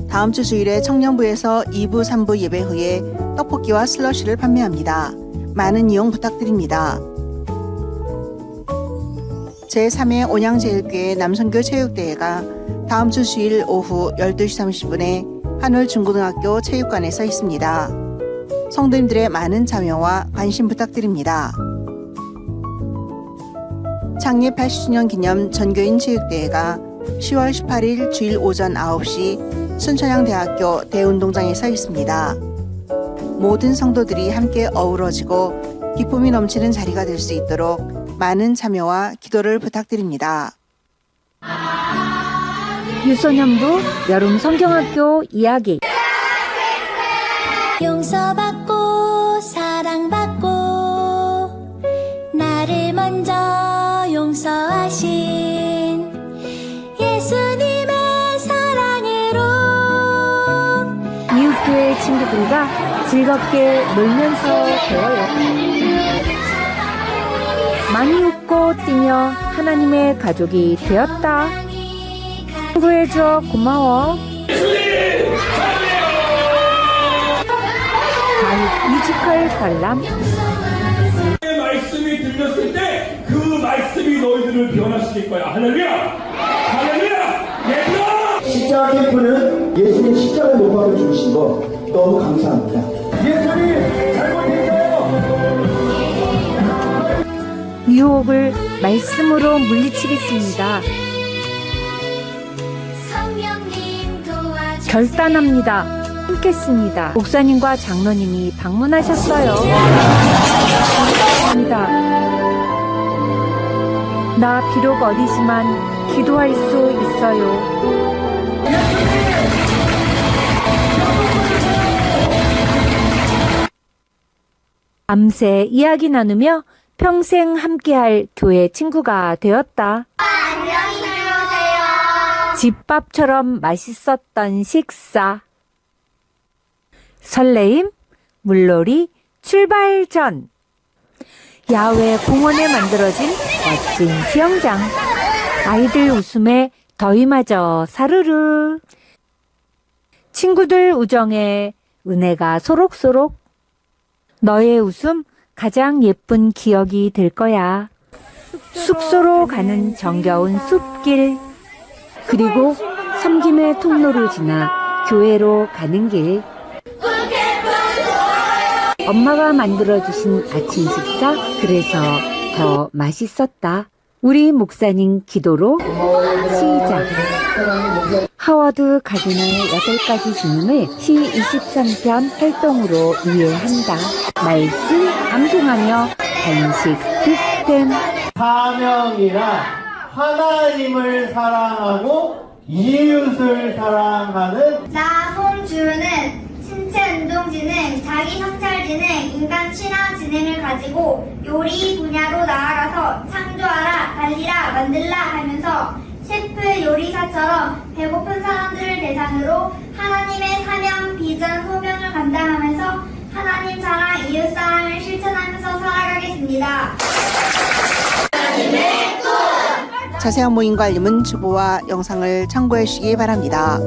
다음 주 주일에 청년부에서 2부, 3부 예배 후에 떡볶이와 슬러시를 판매합니다. 많은 이용 부탁드립니다. 제3회 온양제일교회 남선교 체육대회가 다음 주 주일 오후 12시 30분에 한울 중고등학교 체육관에서 있습니다. 성도님들의 많은 참여와 관심 부탁드립니다. 창립 80주년 기념 전교인 체육대회가 10월 18일 주일 오전 9시 순천향대학교 대운동장에서 있습니다. 모든 성도들이 함께 어우러지고 기쁨이 넘치는 자리가 될 수 있도록 많은 참여와 기도를 부탁드립니다. 유소년부 여름 성경학교 이야기. 용서받고 사랑받고 나를 먼저 용서하신 예수님의 사랑으로 이웃교회 친구들과 즐겁게 놀면서 배워요. 많이 웃고 뛰며 하나님의 가족이 되었다. 친구해줘 고마워. 뮤지컬 관람. 말씀이 들렸을 때 그 말씀이 너희들을 변화시킬 거야. 할렐루야! 할렐루야! 얘들아! 십자가 캠프는 예수님 십자가 못 박아주신 거 너무 감사합니다. 예수님 잘못했어요. 유혹을 말씀으로 물리치겠습니다. 결단합니다. 함께습니다. 목사님과 장로님이 방문하셨어요. 감사합니다. 나 비록 어리지만 기도할 수 있어요. 밤새 이야기 나누며 평생 함께할 교회 친구가 되었다. 안녕히 주무세요. 집밥처럼 맛있었던 식사. 설레임, 물놀이, 출발 전. 야외 공원에 만들어진 멋진 수영장. 아이들 웃음에 더위마저 사르르. 친구들 우정에 은혜가 소록소록. 너의 웃음 가장 예쁜 기억이 될 거야. 숙소로 가는 정겨운 숲길, 그리고 섬김의 통로를 지나 교회로 가는 길, 엄마가 만들어주신 아침 식사, 그래서 더 맛있었다. 우리 목사님 기도로 시작. 하워드 가든의 8가지 주님을 시 23편 활동으로 이해한다. 말씀 암송하며 간식 득템. 사명이란 하나님을 사랑하고 이웃을 사랑하는 나 손주는 신체 운동 지능, 자기 성찰 지능, 인간 친화 지능을 가지고 요리 분야로 나아가서 창조하라, 달리라, 만들라 하면서 셰프 요리사처럼 배고픈 사람들을 대상으로 하나님의 사명, 비전, 소명을 감당하면서 하나님 사랑, 이웃 사랑을 실천하면서 살아가겠습니다. 자세한 모임과 알림은 주보와 영상을 참고해 주시기 바랍니다.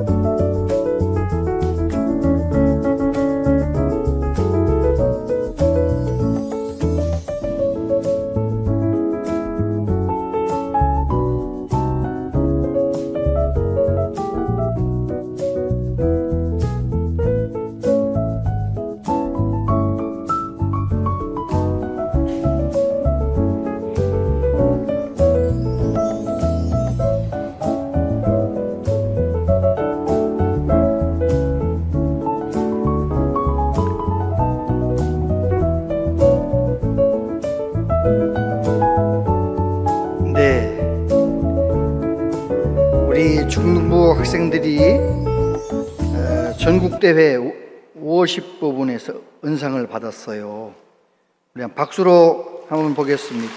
네, 우리 중등부 학생들이 전국대회 50부분에서 은상을 받았어요. 우리 한 박수로 한번 보겠습니다.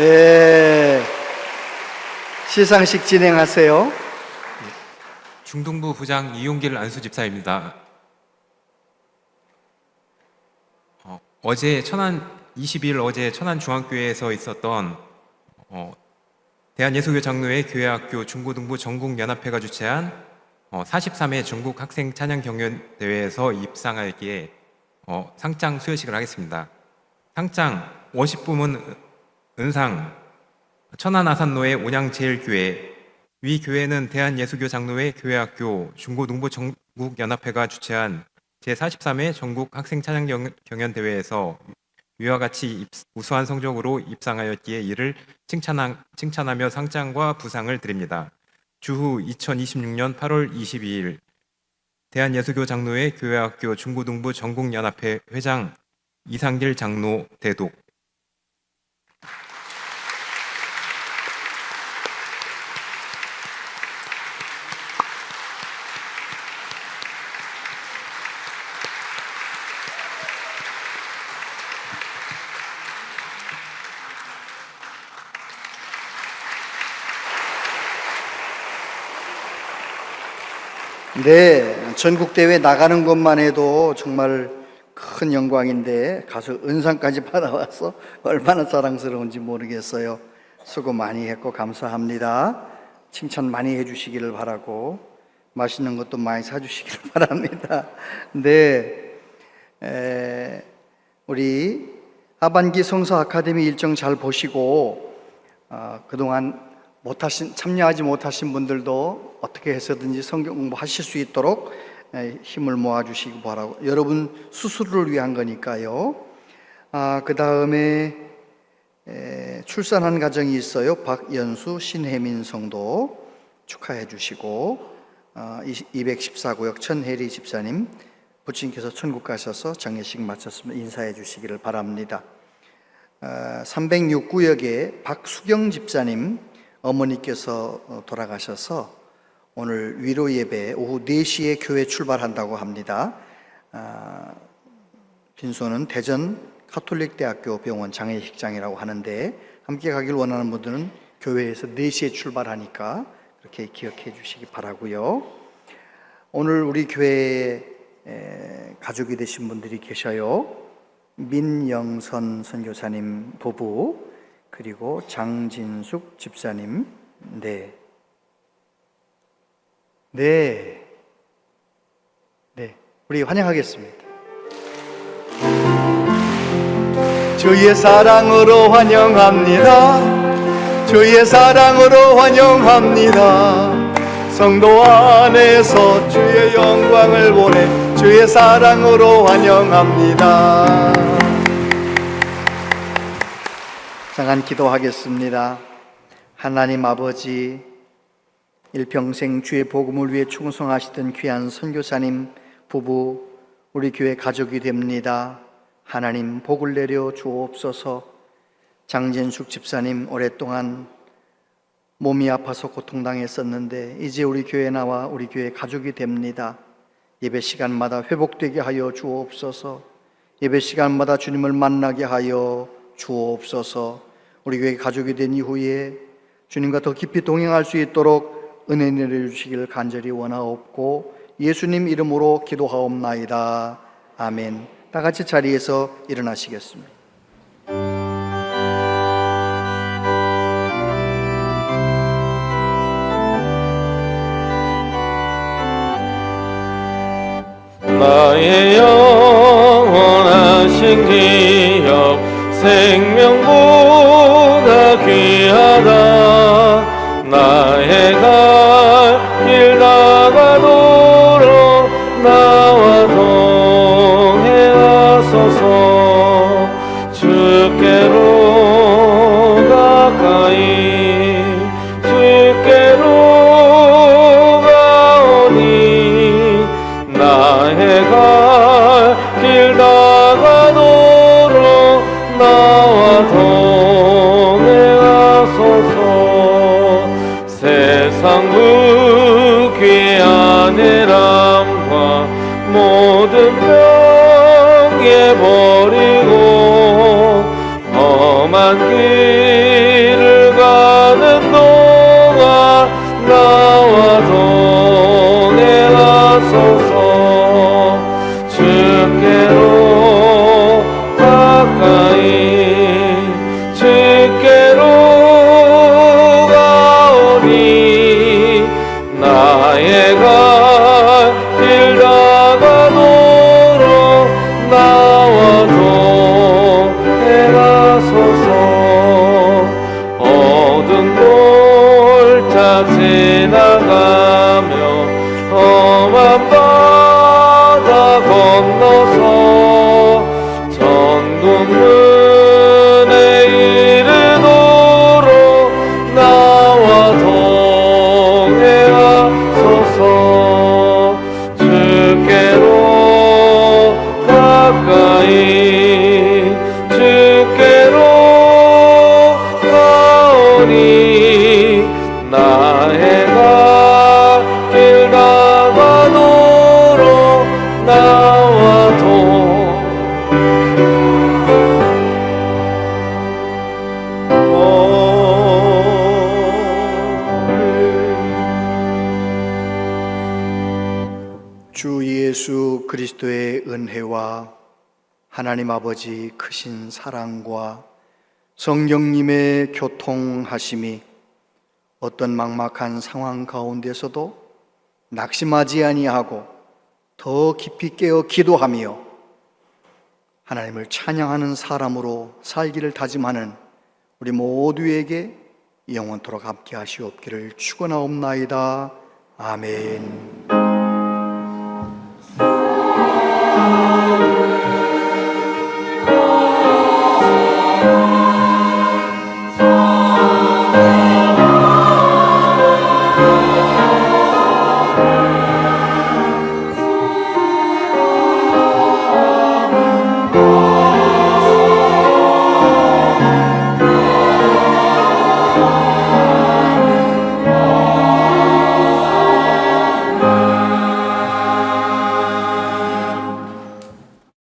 네. 시상식 진행하세요. 중등부 부장 이용길 안수집사입니다. 어제 22일 어제 천안중앙교회에서 있었던 대한예수교 장로회 교회학교 중고등부 전국연합회가 주최한 43회 전국 학생 찬양 경연 대회에서 입상하기에 상장 수여식을 하겠습니다. 상장 워십 부문 은상 천안 아산로의 온양제일교회, 위 교회는 대한예수교 장로회 교회학교 중고등부 전국연합회가 주최한 제43회 전국 학생 찬양 경연 대회에서 위와 같이 우수한 성적으로 입상하였기에 이를 칭찬하며 상장과 부상을 드립니다. 주후 2026년 8월 22일 대한예수교 장로회 교회학교 중고등부 전국연합회 회장 이상길 장로 대독. 네, 전국대회 나가는 것만 해도 정말 큰 영광인데 가서 은상까지 받아와서 얼마나 자랑스러운지 모르겠어요. 수고 많이 했고 감사합니다. 칭찬 많이 해주시기를 바라고 맛있는 것도 많이 사주시기를 바랍니다. 네, 우리 하반기 성서 아카데미 일정 잘 보시고 그동안 참여하지 못하신 분들도 어떻게 해서든지 성경 공부하실 수 있도록 힘을 모아주시기 바라고, 여러분 스스로를 위한 거니까요. 그 다음에 출산한 가정이 있어요. 박연수 신혜민 성도 축하해 주시고 214구역 천혜리 집사님, 부친께서 천국 가셔서 장례식 마쳤으면 인사해 주시기를 바랍니다. 306구역에 박수경 집사님 어머니께서 돌아가셔서 오늘 위로 예배 오후 4시에 교회 출발한다고 합니다. 빈소는 대전 가톨릭대학교 병원 장례식장이라고 하는데 함께 가길 원하는 분들은 교회에서 4시에 출발하니까 그렇게 기억해 주시기 바라고요. 오늘 우리 교회에 가족이 되신 분들이 계셔요. 민영선 선교사님 부부, 그리고 장진숙 집사님. 네. 우리 환영하겠습니다. 주의 사랑으로 환영합니다. 주의 사랑으로 환영합니다. 성도 안에서 주의 영광을 보내 주의 사랑으로 환영합니다. 장한 기도하겠습니다. 하나님 아버지, 일평생 주의 복음을 위해 충성하시던 귀한 선교사님 부부, 우리 교회 가족이 됩니다. 하나님 복을 내려 주옵소서. 장진숙 집사님 오랫동안 몸이 아파서 고통당했었는데 이제 우리 교회에 나와 우리 교회 가족이 됩니다. 예배 시간마다 회복되게 하여 주옵소서. 예배 시간마다 주님을 만나게 하여 주옵소서. 우리 교회 가족이 된 이후에 주님과 더 깊이 동행할 수 있도록 은혜 내려주시기를 간절히 원하옵고 예수님 이름으로 기도하옵나이다. 아멘. 다 같이 자리에서 일어나시겠습니다. 나의 영원하신 기업 생명보다 귀하다. 나의 갈 길 나가도록 나와 동행하소서. 주께로 가까이 주께로 가오니 나의 갈 길 나가도록 나와 동행하소서. 세상 무귀한 해람과 모든 명예 버리고 험한 길 험한 바다 건너서 전국문에 이르도록 나와 동행하소서. 주께로 가까이 주께로 가오니 나의 갈 나가도록 나와도 주 예수 그리스도의 은혜와 하나님 아버지 크신 사랑과 성령님의 교통하심이 어떤 막막한 상황 가운데서도 낙심하지 아니하고 더 깊이 깨어 기도하며 하나님을 찬양하는 사람으로 살기를 다짐하는 우리 모두에게 영원토록 함께 하시옵기를 축원하옵나이다. 아멘.